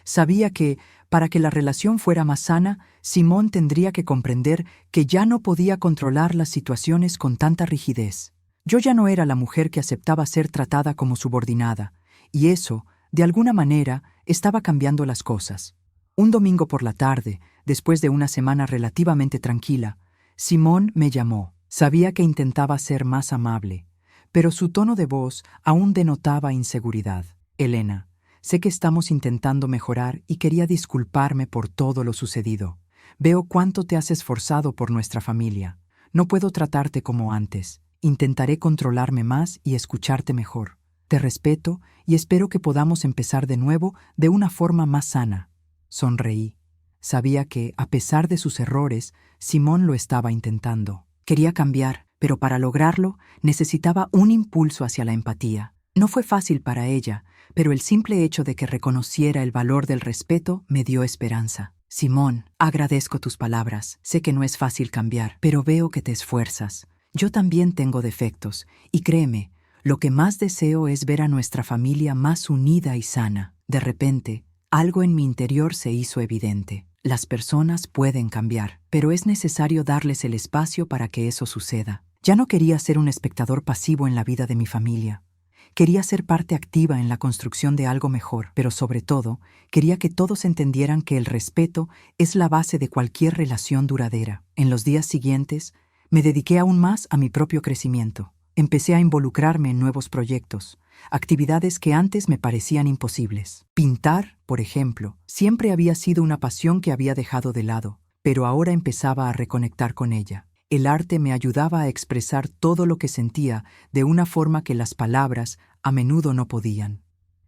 Sabía que, para que la relación fuera más sana, Simón tendría que comprender que ya no podía controlar las situaciones con tanta rigidez. Yo ya no era la mujer que aceptaba ser tratada como subordinada, y eso, de alguna manera, estaba cambiando las cosas. Un domingo por la tarde, después de una semana relativamente tranquila, Simón me llamó. Sabía que intentaba ser más amable, pero su tono de voz aún denotaba inseguridad. Elena, sé que estamos intentando mejorar y quería disculparme por todo lo sucedido. Veo cuánto te has esforzado por nuestra familia. No puedo tratarte como antes. Intentaré controlarme más y escucharte mejor. Te respeto y espero que podamos empezar de nuevo de una forma más sana. Sonreí. Sabía que, a pesar de sus errores, Simón lo estaba intentando. Quería cambiar, pero para lograrlo necesitaba un impulso hacia la empatía. No fue fácil para ella, pero el simple hecho de que reconociera el valor del respeto me dio esperanza. Simón, agradezco tus palabras. Sé que no es fácil cambiar, pero veo que te esfuerzas. Yo también tengo defectos, y créeme, lo que más deseo es ver a nuestra familia más unida y sana. De repente, algo en mi interior se hizo evidente. Las personas pueden cambiar, pero es necesario darles el espacio para que eso suceda. Ya no quería ser un espectador pasivo en la vida de mi familia. Quería ser parte activa en la construcción de algo mejor, pero sobre todo, quería que todos entendieran que el respeto es la base de cualquier relación duradera. En los días siguientes, me dediqué aún más a mi propio crecimiento. Empecé a involucrarme en nuevos proyectos, actividades que antes me parecían imposibles. Pintar, por ejemplo, siempre había sido una pasión que había dejado de lado, pero ahora empezaba a reconectar con ella. El arte me ayudaba a expresar todo lo que sentía de una forma que las palabras a menudo no podían.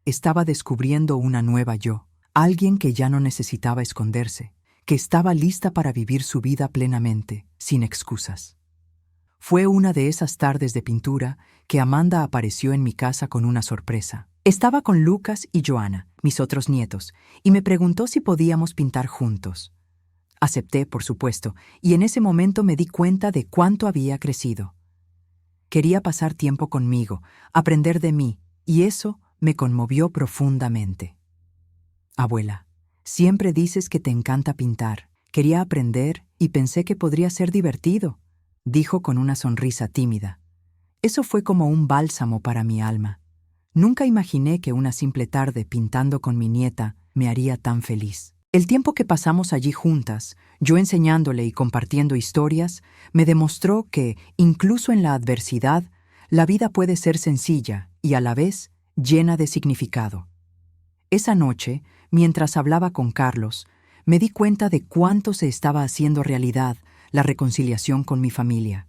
Estaba descubriendo una nueva yo, alguien que ya no necesitaba esconderse, que estaba lista para vivir su vida plenamente, sin excusas. Fue una de esas tardes de pintura que Amanda apareció en mi casa con una sorpresa. Estaba con Lucas y Joana, mis otros nietos, y me preguntó si podíamos pintar juntos. Acepté, por supuesto, y en ese momento me di cuenta de cuánto había crecido. Quería pasar tiempo conmigo, aprender de mí, y eso me conmovió profundamente. Abuela, siempre dices que te encanta pintar. Quería aprender y pensé que podría ser divertido, dijo con una sonrisa tímida. Eso fue como un bálsamo para mi alma. Nunca imaginé que una simple tarde pintando con mi nieta me haría tan feliz. El tiempo que pasamos allí juntas, yo enseñándole y compartiendo historias, me demostró que, incluso en la adversidad, la vida puede ser sencilla y a la vez llena de significado. Esa noche, mientras hablaba con Carlos, me di cuenta de cuánto se estaba haciendo realidad la reconciliación con mi familia.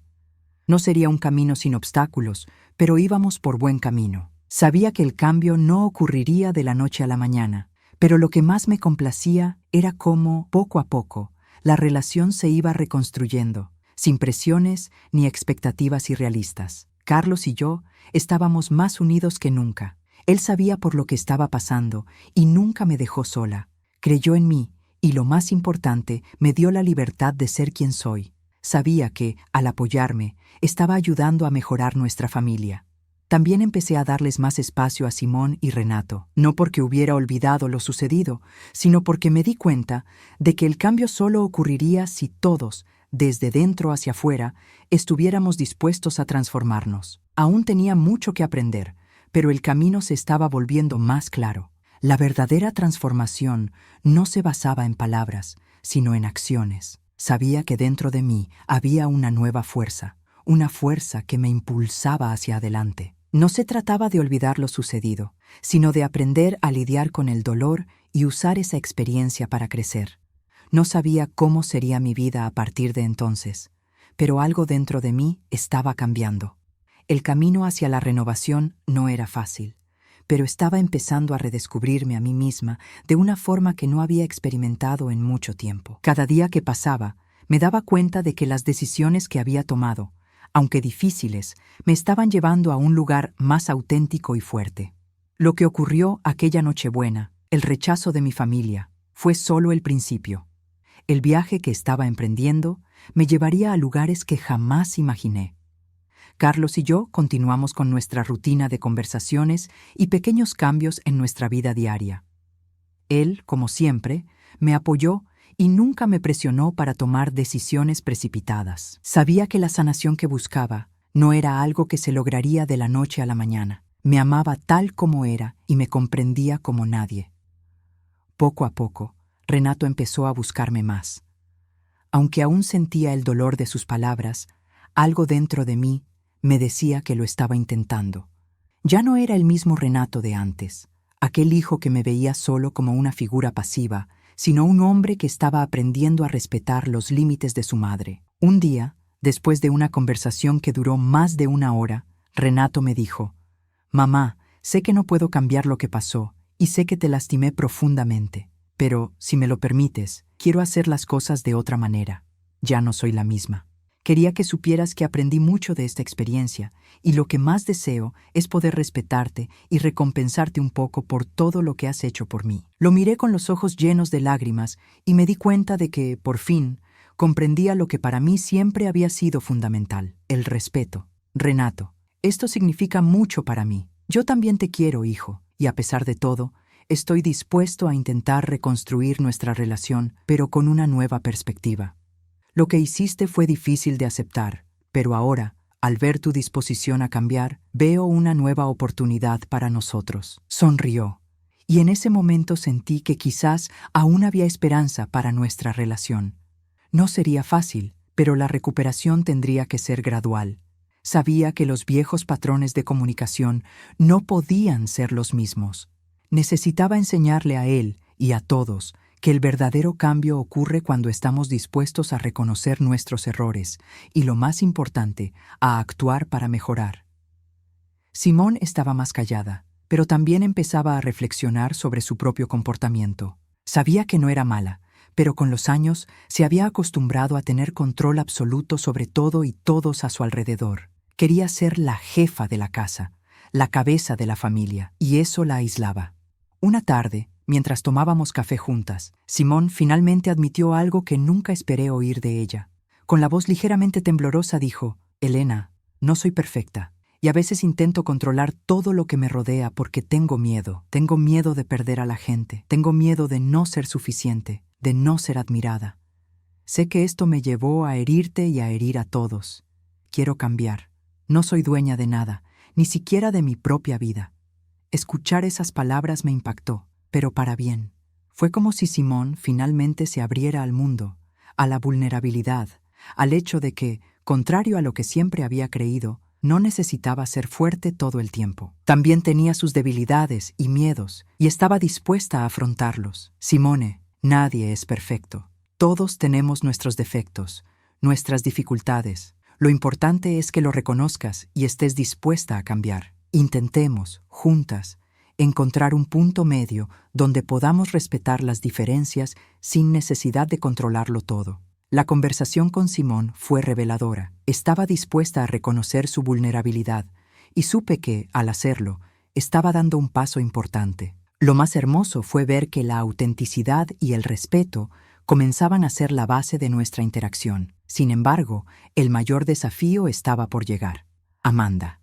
No sería un camino sin obstáculos, pero íbamos por buen camino. Sabía que el cambio no ocurriría de la noche a la mañana, pero lo que más me complacía era cómo, poco a poco, la relación se iba reconstruyendo, sin presiones ni expectativas irrealistas. Carlos y yo estábamos más unidos que nunca. Él sabía por lo que estaba pasando y nunca me dejó sola. Creyó en mí y, lo más importante, me dio la libertad de ser quien soy. Sabía que, al apoyarme, estaba ayudando a mejorar nuestra familia. También empecé a darles más espacio a Simón y Renato, no porque hubiera olvidado lo sucedido, sino porque me di cuenta de que el cambio solo ocurriría si todos, desde dentro hacia afuera, estuviéramos dispuestos a transformarnos. Aún tenía mucho que aprender, pero el camino se estaba volviendo más claro. La verdadera transformación no se basaba en palabras, sino en acciones. Sabía que dentro de mí había una nueva fuerza, una fuerza que me impulsaba hacia adelante. No se trataba de olvidar lo sucedido, sino de aprender a lidiar con el dolor y usar esa experiencia para crecer. No sabía cómo sería mi vida a partir de entonces, pero algo dentro de mí estaba cambiando. El camino hacia la renovación no era fácil, pero estaba empezando a redescubrirme a mí misma de una forma que no había experimentado en mucho tiempo. Cada día que pasaba, me daba cuenta de que las decisiones que había tomado, aunque difíciles, me estaban llevando a un lugar más auténtico y fuerte. Lo que ocurrió aquella Nochebuena, el rechazo de mi familia, fue solo el principio. El viaje que estaba emprendiendo me llevaría a lugares que jamás imaginé. Carlos y yo continuamos con nuestra rutina de conversaciones y pequeños cambios en nuestra vida diaria. Él, como siempre, me apoyó y nunca me presionó para tomar decisiones precipitadas. Sabía que la sanación que buscaba no era algo que se lograría de la noche a la mañana. Me amaba tal como era y me comprendía como nadie. Poco a poco, Renato empezó a buscarme más. Aunque aún sentía el dolor de sus palabras, algo dentro de mí me decía que lo estaba intentando. Ya no era el mismo Renato de antes, aquel hijo que me veía solo como una figura pasiva, sino un hombre que estaba aprendiendo a respetar los límites de su madre. Un día, después de una conversación que duró más de 1 hora, Renato me dijo: «Mamá, sé que no puedo cambiar lo que pasó y sé que te lastimé profundamente, pero, si me lo permites, quiero hacer las cosas de otra manera. Ya no soy la misma. Quería que supieras que aprendí mucho de esta experiencia y lo que más deseo es poder respetarte y recompensarte un poco por todo lo que has hecho por mí». Lo miré con los ojos llenos de lágrimas y me di cuenta de que, por fin, comprendía lo que para mí siempre había sido fundamental: el respeto. «Renato, esto significa mucho para mí. Yo también te quiero, hijo, y a pesar de todo, estoy dispuesto a intentar reconstruir nuestra relación, pero con una nueva perspectiva. Lo que hiciste fue difícil de aceptar, pero ahora, al ver tu disposición a cambiar, veo una nueva oportunidad para nosotros». Sonrió, y en ese momento sentí que quizás aún había esperanza para nuestra relación. No sería fácil, pero la recuperación tendría que ser gradual. Sabía que los viejos patrones de comunicación no podían ser los mismos. Necesitaba enseñarle a él y a todos que el verdadero cambio ocurre cuando estamos dispuestos a reconocer nuestros errores y, lo más importante, a actuar para mejorar. Simón estaba más callada, pero también empezaba a reflexionar sobre su propio comportamiento. Sabía que no era mala, pero con los años se había acostumbrado a tener control absoluto sobre todo y todos a su alrededor. Quería ser la jefa de la casa, la cabeza de la familia, y eso la aislaba. Una tarde, mientras tomábamos café juntas, Simone finalmente admitió algo que nunca esperé oír de ella. Con la voz ligeramente temblorosa dijo: «Elena, no soy perfecta, y a veces intento controlar todo lo que me rodea porque tengo miedo de perder a la gente, tengo miedo de no ser suficiente, de no ser admirada. Sé que esto me llevó a herirte y a herir a todos. Quiero cambiar. No soy dueña de nada, ni siquiera de mi propia vida». Escuchar esas palabras me impactó, pero para bien. Fue como si Simone finalmente se abriera al mundo, a la vulnerabilidad, al hecho de que, contrario a lo que siempre había creído, no necesitaba ser fuerte todo el tiempo. También tenía sus debilidades y miedos, y estaba dispuesta a afrontarlos. Simone, nadie es perfecto. Todos tenemos nuestros defectos, nuestras dificultades. Lo importante es que lo reconozcas y estés dispuesta a cambiar. Intentemos, juntas, encontrar un punto medio donde podamos respetar las diferencias sin necesidad de controlarlo todo. La conversación con Simone fue reveladora. Estaba dispuesta a reconocer su vulnerabilidad y supe que, al hacerlo, estaba dando un paso importante. Lo más hermoso fue ver que la autenticidad y el respeto comenzaban a ser la base de nuestra interacción. Sin embargo, el mayor desafío estaba por llegar. Amanda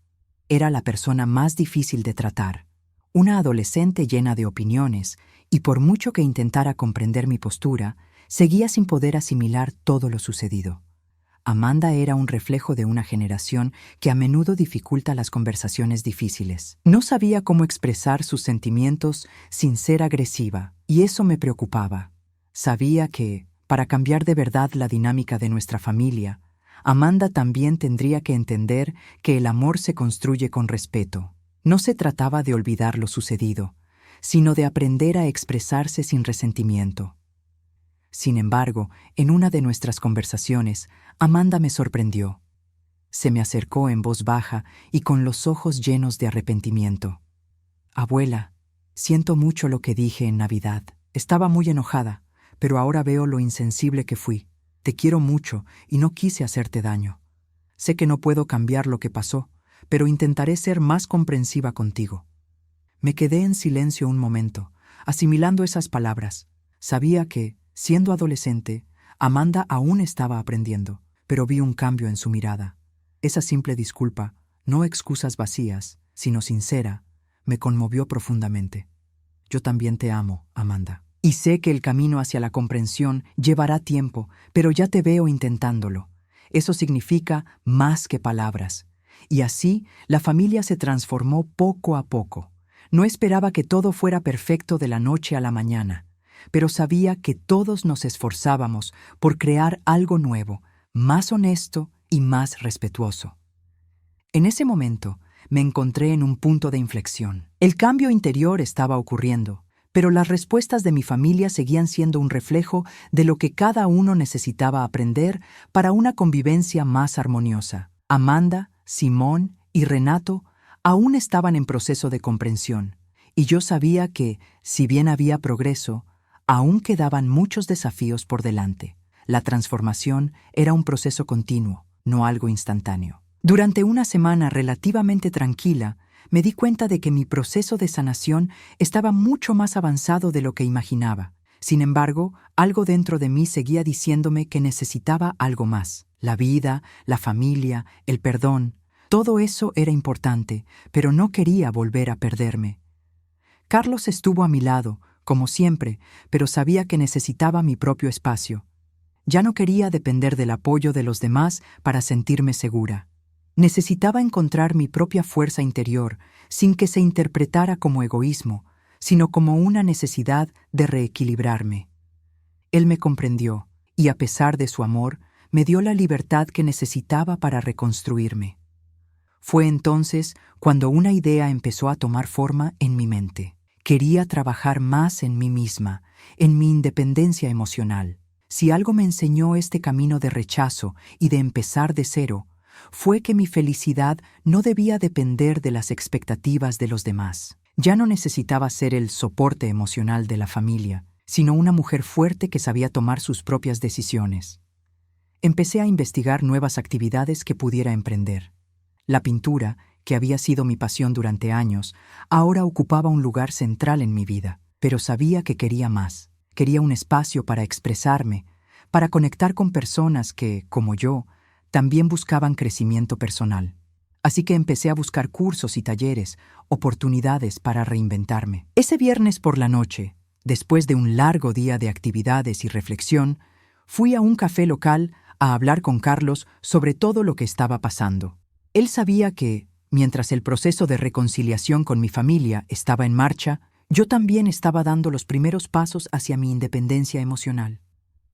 era la persona más difícil de tratar, una adolescente llena de opiniones, y por mucho que intentara comprender mi postura, seguía sin poder asimilar todo lo sucedido. Amanda era un reflejo de una generación que a menudo dificulta las conversaciones difíciles. No sabía cómo expresar sus sentimientos sin ser agresiva, y eso me preocupaba. Sabía que, para cambiar de verdad la dinámica de nuestra familia, Amanda también tendría que entender que el amor se construye con respeto. No se trataba de olvidar lo sucedido, sino de aprender a expresarse sin resentimiento. Sin embargo, en una de nuestras conversaciones, Amanda me sorprendió. Se me acercó en voz baja y con los ojos llenos de arrepentimiento. «Abuela, siento mucho lo que dije en Navidad. Estaba muy enojada, pero ahora veo lo insensible que fui. Te quiero mucho y no quise hacerte daño. Sé que no puedo cambiar lo que pasó, pero intentaré ser más comprensiva contigo». Me quedé en silencio un momento, asimilando esas palabras. Sabía que, siendo adolescente, Amanda aún estaba aprendiendo, pero vi un cambio en su mirada. Esa simple disculpa, no excusas vacías, sino sincera, me conmovió profundamente. «Yo también te amo, Amanda. Y sé que el camino hacia la comprensión llevará tiempo, pero ya te veo intentándolo. Eso significa más que palabras». Y así, la familia se transformó poco a poco. No esperaba que todo fuera perfecto de la noche a la mañana, pero sabía que todos nos esforzábamos por crear algo nuevo, más honesto y más respetuoso. En ese momento, me encontré en un punto de inflexión. El cambio interior estaba ocurriendo, pero las respuestas de mi familia seguían siendo un reflejo de lo que cada uno necesitaba aprender para una convivencia más armoniosa. Amanda, Simone y Renato aún estaban en proceso de comprensión, y yo sabía que, si bien había progreso, aún quedaban muchos desafíos por delante. La transformación era un proceso continuo, no algo instantáneo. Durante una semana relativamente tranquila, me di cuenta de que mi proceso de sanación estaba mucho más avanzado de lo que imaginaba. Sin embargo, algo dentro de mí seguía diciéndome que necesitaba algo más. La vida, la familia, el perdón, todo eso era importante, pero no quería volver a perderme. Carlos estuvo a mi lado, como siempre, pero sabía que necesitaba mi propio espacio. Ya no quería depender del apoyo de los demás para sentirme segura. Necesitaba encontrar mi propia fuerza interior, sin que se interpretara como egoísmo, sino como una necesidad de reequilibrarme. Él me comprendió, y a pesar de su amor, me dio la libertad que necesitaba para reconstruirme. Fue entonces cuando una idea empezó a tomar forma en mi mente. Quería trabajar más en mí misma, en mi independencia emocional. Si algo me enseñó este camino de rechazo y de empezar de cero, fue que mi felicidad no debía depender de las expectativas de los demás. Ya no necesitaba ser el soporte emocional de la familia, sino una mujer fuerte que sabía tomar sus propias decisiones. Empecé a investigar nuevas actividades que pudiera emprender. La pintura, que había sido mi pasión durante años, ahora ocupaba un lugar central en mi vida, pero sabía que quería más. Quería un espacio para expresarme, para conectar con personas que, como yo, también buscaban crecimiento personal. Así que empecé a buscar cursos y talleres, oportunidades para reinventarme. Ese viernes por la noche, después de un largo día de actividades y reflexión, fui a un café local a hablar con Carlos sobre todo lo que estaba pasando. Él sabía que, mientras el proceso de reconciliación con mi familia estaba en marcha, yo también estaba dando los primeros pasos hacia mi independencia emocional.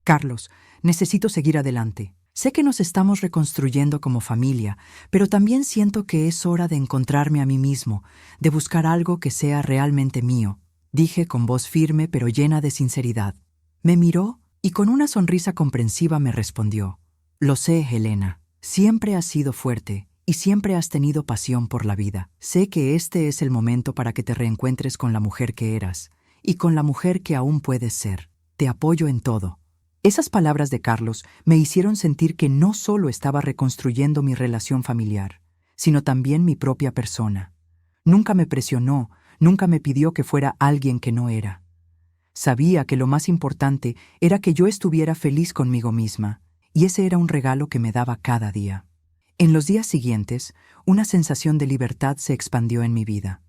Carlos, necesito seguir adelante. Sé que nos estamos reconstruyendo como familia, pero también siento que es hora de encontrarme a mí mismo, de buscar algo que sea realmente mío, dije con voz firme pero llena de sinceridad. Me miró y con una sonrisa comprensiva me respondió: Lo sé, Helena, siempre has sido fuerte y siempre has tenido pasión por la vida. Sé que este es el momento para que te reencuentres con la mujer que eras y con la mujer que aún puedes ser. Te apoyo en todo. Esas palabras de Carlos me hicieron sentir que no solo estaba reconstruyendo mi relación familiar, sino también mi propia persona. Nunca me presionó, nunca me pidió que fuera alguien que no era. Sabía que lo más importante era que yo estuviera feliz conmigo misma, y ese era un regalo que me daba cada día. En los días siguientes, una sensación de libertad se expandió en mi vida.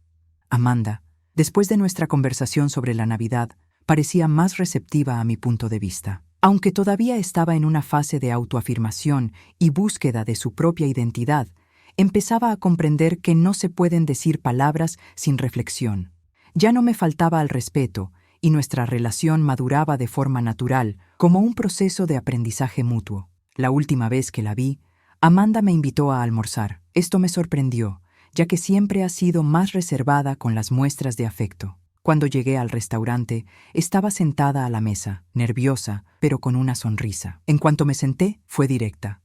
Amanda, después de nuestra conversación sobre la Navidad, parecía más receptiva a mi punto de vista. Aunque todavía estaba en una fase de autoafirmación y búsqueda de su propia identidad, empezaba a comprender que no se pueden decir palabras sin reflexión. Ya no me faltaba al respeto, y nuestra relación maduraba de forma natural, como un proceso de aprendizaje mutuo. La última vez que la vi, Amanda me invitó a almorzar. Esto me sorprendió, ya que siempre ha sido más reservada con las muestras de afecto. Cuando llegué al restaurante, estaba sentada a la mesa, nerviosa, pero con una sonrisa. En cuanto me senté, fue directa.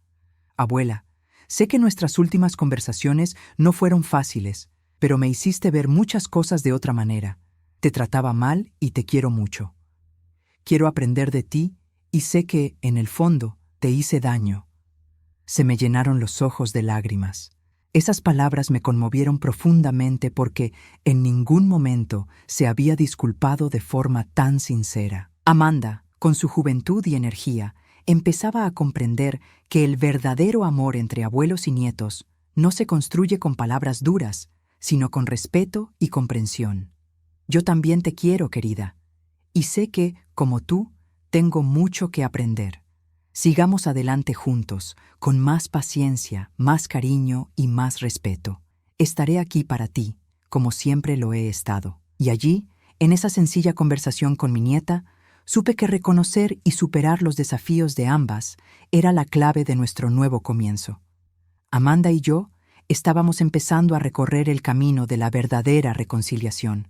Abuela, sé que nuestras últimas conversaciones no fueron fáciles, pero me hiciste ver muchas cosas de otra manera. Te trataba mal y te quiero mucho. Quiero aprender de ti y sé que, en el fondo, te hice daño. Se me llenaron los ojos de lágrimas. Esas palabras me conmovieron profundamente porque en ningún momento se había disculpado de forma tan sincera. Amanda, con su juventud y energía, empezaba a comprender que el verdadero amor entre abuelos y nietos no se construye con palabras duras, sino con respeto y comprensión. Yo también te quiero, querida, y sé que, como tú, tengo mucho que aprender. Sigamos adelante juntos, con más paciencia, más cariño y más respeto. Estaré aquí para ti, como siempre lo he estado. Y allí, en esa sencilla conversación con mi nieta, supe que reconocer y superar los desafíos de ambas era la clave de nuestro nuevo comienzo. Amanda y yo estábamos empezando a recorrer el camino de la verdadera reconciliación.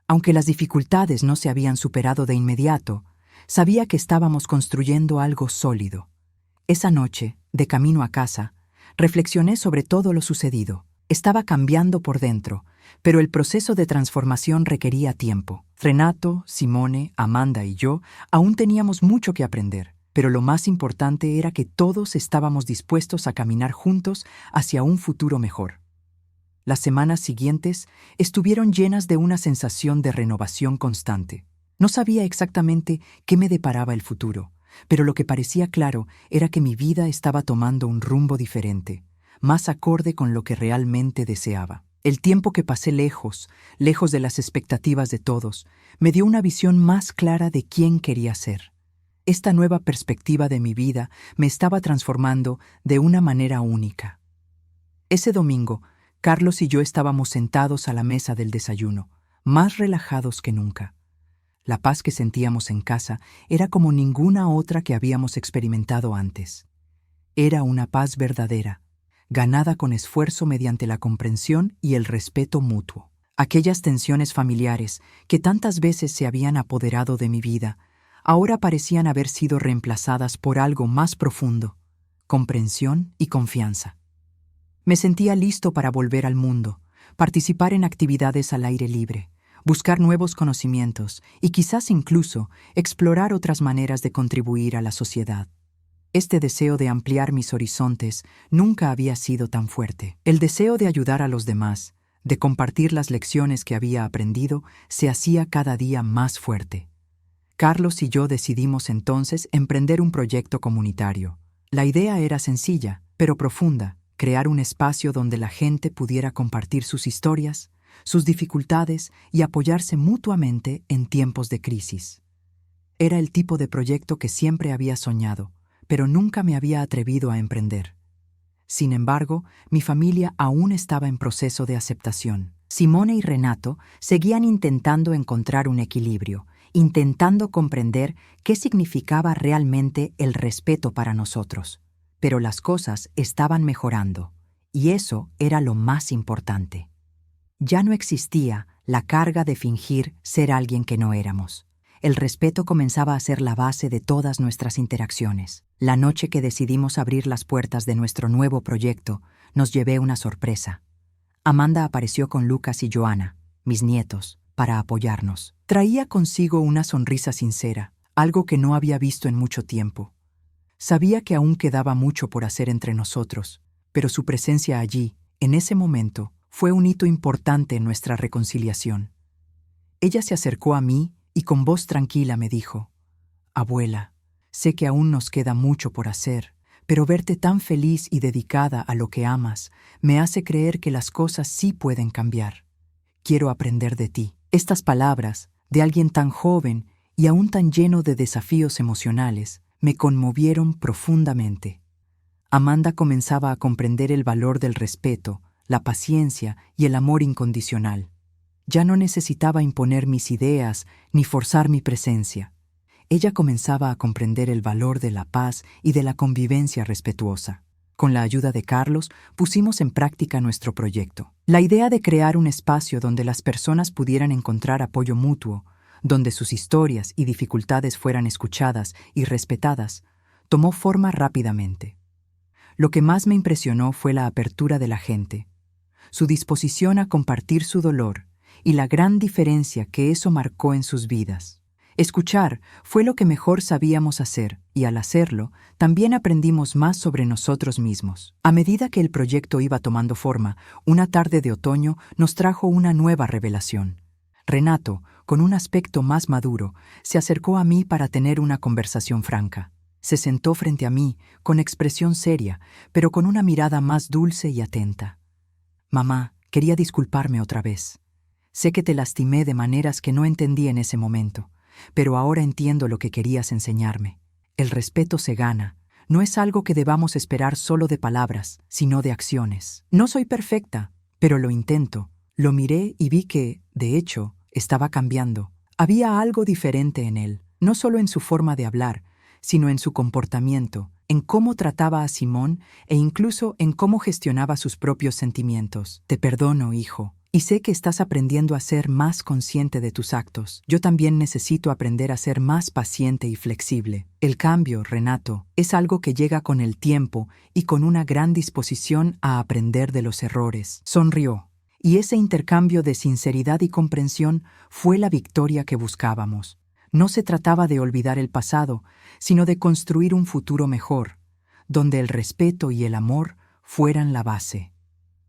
Aunque las dificultades no se habían superado de inmediato, sabía que estábamos construyendo algo sólido. Esa noche, de camino a casa, reflexioné sobre todo lo sucedido. Estaba cambiando por dentro, pero el proceso de transformación requería tiempo. Renato, Simone, Amanda y yo aún teníamos mucho que aprender, pero lo más importante era que todos estábamos dispuestos a caminar juntos hacia un futuro mejor. Las semanas siguientes estuvieron llenas de una sensación de renovación constante. No sabía exactamente qué me deparaba el futuro, pero lo que parecía claro era que mi vida estaba tomando un rumbo diferente, más acorde con lo que realmente deseaba. El tiempo que pasé lejos de las expectativas de todos, me dio una visión más clara de quién quería ser. Esta nueva perspectiva de mi vida me estaba transformando de una manera única. Ese domingo, Carlos y yo estábamos sentados a la mesa del desayuno, más relajados que nunca. La paz que sentíamos en casa era como ninguna otra que habíamos experimentado antes. Era una paz verdadera, ganada con esfuerzo mediante la comprensión y el respeto mutuo. Aquellas tensiones familiares que tantas veces se habían apoderado de mi vida, ahora parecían haber sido reemplazadas por algo más profundo: comprensión y confianza. Me sentía listo para volver al mundo, participar en actividades al aire libre, buscar nuevos conocimientos y quizás incluso explorar otras maneras de contribuir a la sociedad. Este deseo de ampliar mis horizontes nunca había sido tan fuerte. El deseo de ayudar a los demás, de compartir las lecciones que había aprendido, se hacía cada día más fuerte. Carlos y yo decidimos entonces emprender un proyecto comunitario. La idea era sencilla, pero profunda: crear un espacio donde la gente pudiera compartir sus historias, sus dificultades y apoyarse mutuamente en tiempos de crisis. Era el tipo de proyecto que siempre había soñado, pero nunca me había atrevido a emprender. Sin embargo, mi familia aún estaba en proceso de aceptación. Simone y Renato seguían intentando encontrar un equilibrio, intentando comprender qué significaba realmente el respeto para nosotros. Pero las cosas estaban mejorando, y eso era lo más importante. Ya no existía la carga de fingir ser alguien que no éramos. El respeto comenzaba a ser la base de todas nuestras interacciones. La noche que decidimos abrir las puertas de nuestro nuevo proyecto, nos llevé una sorpresa. Amanda apareció con Lucas y Joana, mis nietos, para apoyarnos. Traía consigo una sonrisa sincera, algo que no había visto en mucho tiempo. Sabía que aún quedaba mucho por hacer entre nosotros, pero su presencia allí, en ese momento, fue un hito importante en nuestra reconciliación. Ella se acercó a mí y con voz tranquila me dijo: «Abuela, sé que aún nos queda mucho por hacer, pero verte tan feliz y dedicada a lo que amas me hace creer que las cosas sí pueden cambiar. Quiero aprender de ti». Estas palabras, de alguien tan joven y aún tan lleno de desafíos emocionales, me conmovieron profundamente. Amanda comenzaba a comprender el valor del respeto, la paciencia y el amor incondicional. Ya no necesitaba imponer mis ideas ni forzar mi presencia. Ella comenzaba a comprender el valor de la paz y de la convivencia respetuosa. Con la ayuda de Carlos, pusimos en práctica nuestro proyecto. La idea de crear un espacio donde las personas pudieran encontrar apoyo mutuo, donde sus historias y dificultades fueran escuchadas y respetadas, tomó forma rápidamente. Lo que más me impresionó fue la apertura de la gente, su disposición a compartir su dolor y la gran diferencia que eso marcó en sus vidas. Escuchar fue lo que mejor sabíamos hacer, y al hacerlo, también aprendimos más sobre nosotros mismos. A medida que el proyecto iba tomando forma, una tarde de otoño nos trajo una nueva revelación. Renato, con un aspecto más maduro, se acercó a mí para tener una conversación franca. Se sentó frente a mí, con expresión seria, pero con una mirada más dulce y atenta. «Mamá, quería disculparme otra vez. Sé que te lastimé de maneras que no entendí en ese momento, pero ahora entiendo lo que querías enseñarme. El respeto se gana. No es algo que debamos esperar solo de palabras, sino de acciones. No soy perfecta, pero lo intento». Lo miré y vi que, de hecho, estaba cambiando. Había algo diferente en él, no solo en su forma de hablar, sino en su comportamiento, en cómo trataba a Simón e incluso en cómo gestionaba sus propios sentimientos. «Te perdono, hijo, y sé que estás aprendiendo a ser más consciente de tus actos. Yo también necesito aprender a ser más paciente y flexible. El cambio, Renato, es algo que llega con el tiempo y con una gran disposición a aprender de los errores». Sonrió, y ese intercambio de sinceridad y comprensión fue la victoria que buscábamos. No se trataba de olvidar el pasado, sino de construir un futuro mejor, donde el respeto y el amor fueran la base.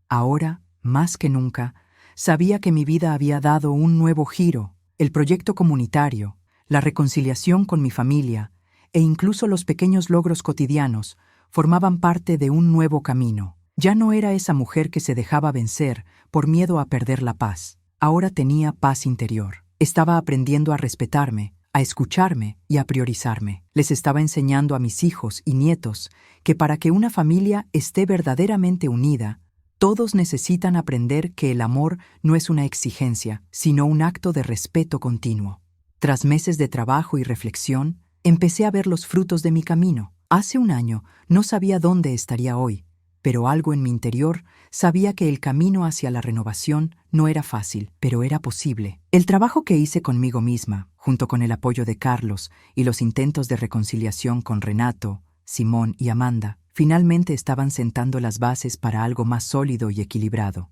Ahora, más que nunca, sabía que mi vida había dado un nuevo giro. El proyecto comunitario, la reconciliación con mi familia e incluso los pequeños logros cotidianos formaban parte de un nuevo camino. Ya no era esa mujer que se dejaba vencer por miedo a perder la paz. Ahora tenía paz interior. Estaba aprendiendo a respetarme, a escucharme y a priorizarme. Les estaba enseñando a mis hijos y nietos que para que una familia esté verdaderamente unida, todos necesitan aprender que el amor no es una exigencia, sino un acto de respeto continuo. Tras meses de trabajo y reflexión, empecé a ver los frutos de mi camino. Hace un año no sabía dónde estaría hoy, pero algo en mi interior sabía que el camino hacia la renovación no era fácil, pero era posible. El trabajo que hice conmigo misma, junto con el apoyo de Carlos y los intentos de reconciliación con Renato, Simón y Amanda, finalmente estaban sentando las bases para algo más sólido y equilibrado.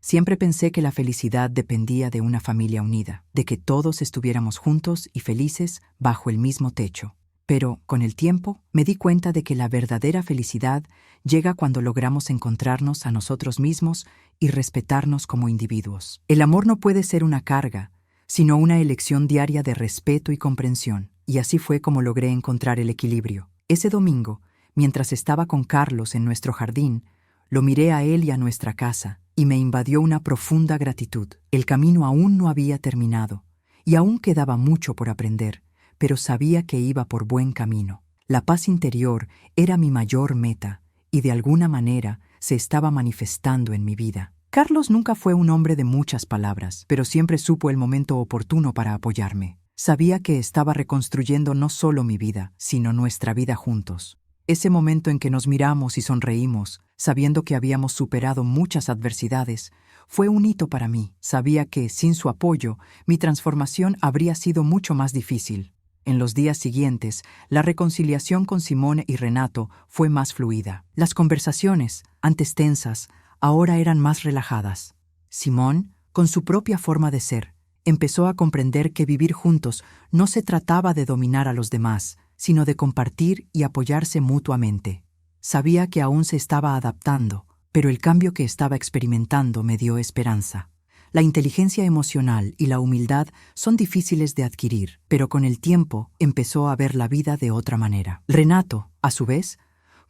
Siempre pensé que la felicidad dependía de una familia unida, de que todos estuviéramos juntos y felices bajo el mismo techo. Pero, con el tiempo, me di cuenta de que la verdadera felicidad llega cuando logramos encontrarnos a nosotros mismos y respetarnos como individuos. El amor no puede ser una carga, sino una elección diaria de respeto y comprensión. Y así fue como logré encontrar el equilibrio. Ese domingo, mientras estaba con Carlos en nuestro jardín, lo miré a él y a nuestra casa, y me invadió una profunda gratitud. El camino aún no había terminado, y aún quedaba mucho por aprender, pero sabía que iba por buen camino. La paz interior era mi mayor meta, y de alguna manera se estaba manifestando en mi vida. Carlos nunca fue un hombre de muchas palabras, pero siempre supo el momento oportuno para apoyarme. Sabía que estaba reconstruyendo no solo mi vida, sino nuestra vida juntos. Ese momento en que nos miramos y sonreímos, sabiendo que habíamos superado muchas adversidades, fue un hito para mí. Sabía que, sin su apoyo, mi transformación habría sido mucho más difícil. En los días siguientes, la reconciliación con Simón y Renato fue más fluida. Las conversaciones, antes tensas, ahora eran más relajadas. Simón, con su propia forma de ser, empezó a comprender que vivir juntos no se trataba de dominar a los demás, sino de compartir y apoyarse mutuamente. Sabía que aún se estaba adaptando, pero el cambio que estaba experimentando me dio esperanza. La inteligencia emocional y la humildad son difíciles de adquirir, pero con el tiempo empezó a ver la vida de otra manera. Renato, a su vez,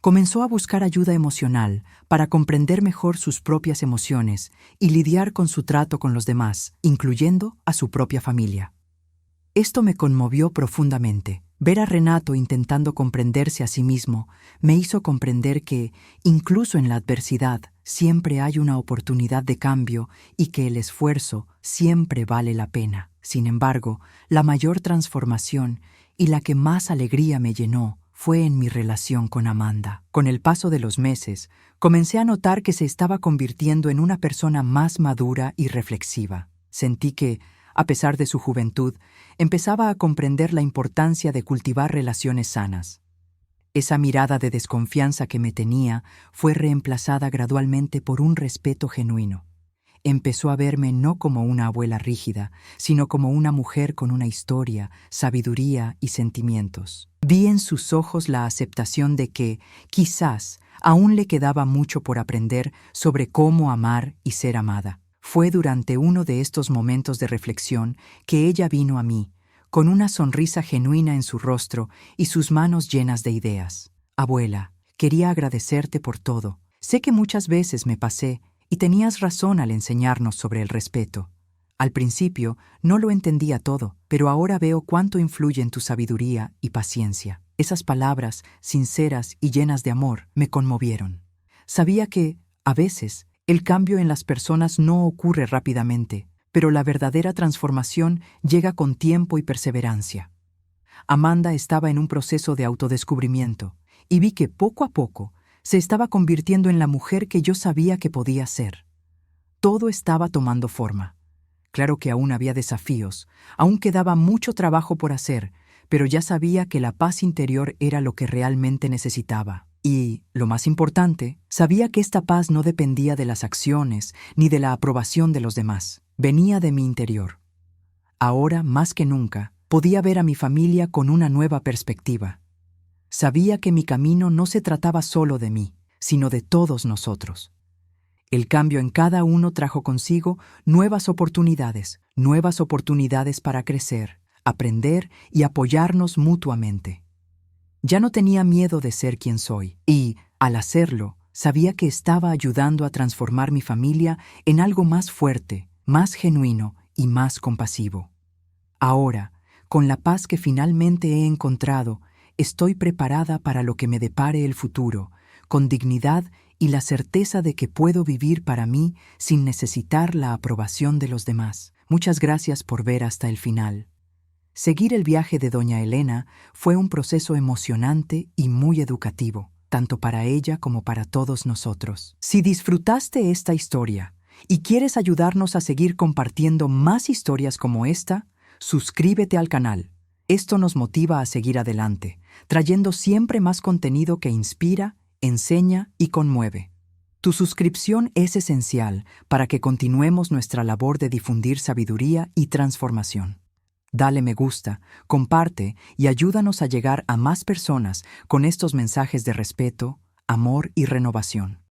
comenzó a buscar ayuda emocional para comprender mejor sus propias emociones y lidiar con su trato con los demás, incluyendo a su propia familia. Esto me conmovió profundamente. Ver a Renato intentando comprenderse a sí mismo me hizo comprender que, incluso en la adversidad, siempre hay una oportunidad de cambio y que el esfuerzo siempre vale la pena. Sin embargo, la mayor transformación y la que más alegría me llenó fue en mi relación con Amanda. Con el paso de los meses, comencé a notar que se estaba convirtiendo en una persona más madura y reflexiva. Sentí que, a pesar de su juventud, empezaba a comprender la importancia de cultivar relaciones sanas. Esa mirada de desconfianza que me tenía fue reemplazada gradualmente por un respeto genuino. Empezó a verme no como una abuela rígida, sino como una mujer con una historia, sabiduría y sentimientos. Vi en sus ojos la aceptación de que, quizás, aún le quedaba mucho por aprender sobre cómo amar y ser amada. Fue durante uno de estos momentos de reflexión que ella vino a mí, con una sonrisa genuina en su rostro y sus manos llenas de ideas. Abuela, quería agradecerte por todo. Sé que muchas veces me pasé y tenías razón al enseñarnos sobre el respeto. Al principio no lo entendía todo, pero ahora veo cuánto influye en tu sabiduría y paciencia. Esas palabras, sinceras y llenas de amor, me conmovieron. Sabía que, a veces, el cambio en las personas no ocurre rápidamente, pero la verdadera transformación llega con tiempo y perseverancia. Amanda estaba en un proceso de autodescubrimiento y vi que poco a poco se estaba convirtiendo en la mujer que yo sabía que podía ser. Todo estaba tomando forma. Claro que aún había desafíos, aún quedaba mucho trabajo por hacer, pero ya sabía que la paz interior era lo que realmente necesitaba. Y, lo más importante, sabía que esta paz no dependía de las acciones ni de la aprobación de los demás. Venía de mi interior. Ahora, más que nunca, podía ver a mi familia con una nueva perspectiva. Sabía que mi camino no se trataba solo de mí, sino de todos nosotros. El cambio en cada uno trajo consigo nuevas oportunidades para crecer, aprender y apoyarnos mutuamente. Ya no tenía miedo de ser quien soy y, al hacerlo, sabía que estaba ayudando a transformar mi familia en algo más fuerte, más genuino y más compasivo. Ahora, con la paz que finalmente he encontrado, estoy preparada para lo que me depare el futuro, con dignidad y la certeza de que puedo vivir para mí sin necesitar la aprobación de los demás. Muchas gracias por ver hasta el final. Seguir el viaje de doña Elena fue un proceso emocionante y muy educativo, tanto para ella como para todos nosotros. Si disfrutaste esta historia y quieres ayudarnos a seguir compartiendo más historias como esta, suscríbete al canal. Esto nos motiva a seguir adelante, trayendo siempre más contenido que inspira, enseña y conmueve. Tu suscripción es esencial para que continuemos nuestra labor de difundir sabiduría y transformación. Dale me gusta, comparte y ayúdanos a llegar a más personas con estos mensajes de respeto, amor y renovación.